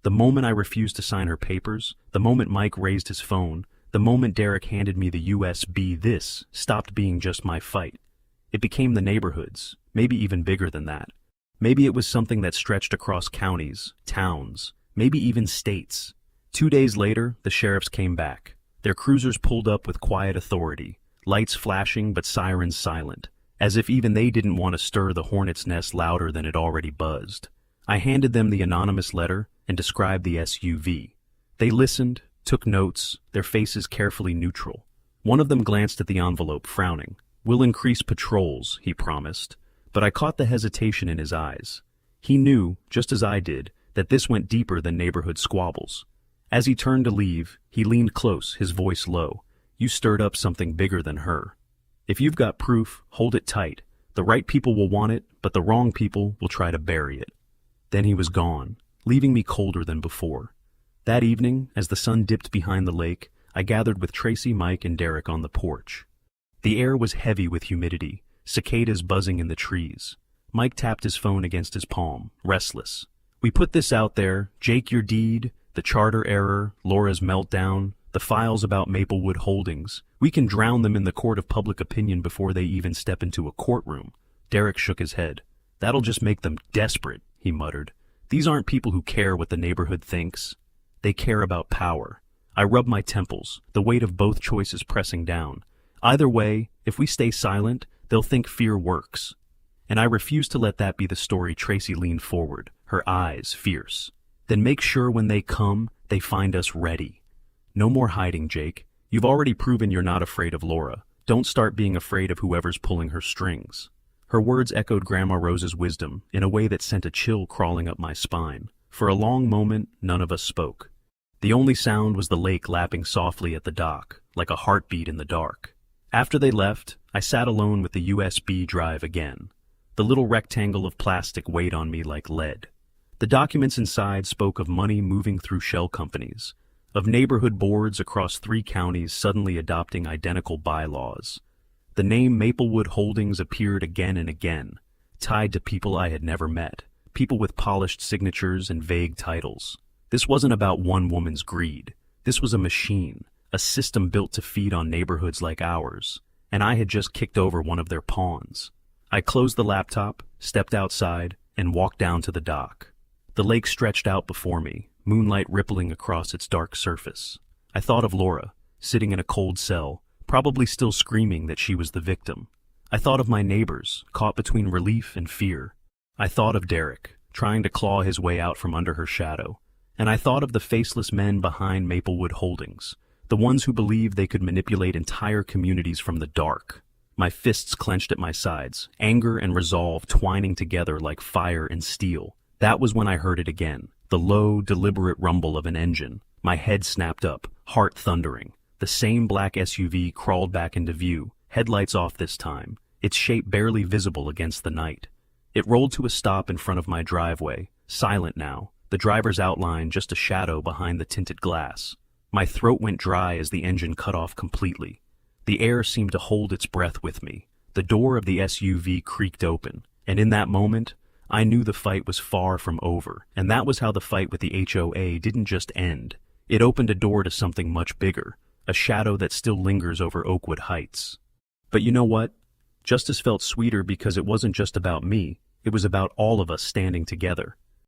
The moment I refused to sign her papers, the moment Mike raised his phone, the moment Derek handed me the USB, this stopped being just my fight. It became the neighborhood's, maybe even bigger than that. Maybe it was something that stretched across counties, towns, maybe even states. 2 days later, the sheriffs came back. Their cruisers pulled up with quiet authority, lights flashing but sirens silent, as if even they didn't want to stir the hornet's nest louder than it already buzzed. I handed them the anonymous letter and described the SUV. They listened, took notes, their faces carefully neutral. One of them glanced at the envelope, frowning. "We'll increase patrols," he promised, but I caught the hesitation in his eyes. He knew, just as I did, that this went deeper than neighborhood squabbles. As he turned to leave, he leaned close, his voice low. "You stirred up something bigger than her. If you've got proof, hold it tight. The right people will want it, but the wrong people will try to bury it." Then he was gone, leaving me colder than before. That evening, as the sun dipped behind the lake, I gathered with Tracy, Mike, and Derek on the porch. The air was heavy with humidity, cicadas buzzing in the trees. Mike tapped his phone against his palm, restless. "We put this out there, Jake your deed, the charter error, Laura's meltdown, the files about Maplewood Holdings. We can drown them in the court of public opinion before they even step into a courtroom." Derek shook his head. "That'll just make them desperate," he muttered. "These aren't people who care what the neighborhood thinks. They care about power." I rubbed my temples, the weight of both choices pressing down. Either way, if we stay silent, they'll think fear works. And I refuse to let that be the story. Tracy leaned forward, her eyes fierce. "Then make sure when they come, they find us ready. No more hiding, Jake. You've already proven you're not afraid of Laura. Don't start being afraid of whoever's pulling her strings." Her words echoed Grandma Rose's wisdom in a way that sent a chill crawling up my spine. For a long moment, none of us spoke. The only sound was the lake lapping softly at the dock, like a heartbeat in the dark. After they left, I sat alone with the USB drive again. The little rectangle of plastic weighed on me like lead. The documents inside spoke of money moving through shell companies, of neighborhood boards across 3 counties suddenly adopting identical bylaws. The name Maplewood Holdings appeared again and again, tied to people I had never met, people with polished signatures and vague titles. This wasn't about one woman's greed. This was a machine, a system built to feed on neighborhoods like ours, and I had just kicked over one of their pawns. I closed the laptop, stepped outside, and walked down to the dock. The lake stretched out before me, moonlight rippling across its dark surface. I thought of Laura, sitting in a cold cell, probably still screaming that she was the victim. I thought of my neighbors, caught between relief and fear. I thought of Derek, trying to claw his way out from under her shadow. And I thought of the faceless men behind Maplewood Holdings, the ones who believed they could manipulate entire communities from the dark. My fists clenched at my sides, anger and resolve twining together like fire and steel. That was when I heard it again, the low, deliberate rumble of an engine. My head snapped up, heart thundering. The same black SUV crawled back into view, headlights off this time, its shape barely visible against the night. It rolled to a stop in front of my driveway, silent now, the driver's outline just a shadow behind the tinted glass. My throat went dry as the engine cut off completely. The air seemed to hold its breath with me. The door of the SUV creaked open, and in that moment, I knew the fight was far from over, and that was how the fight with the HOA didn't just end. It opened a door to something much bigger, a shadow that still lingers over Oakwood Heights. But you know what? Justice felt sweeter because it wasn't just about me, it was about all of us standing together.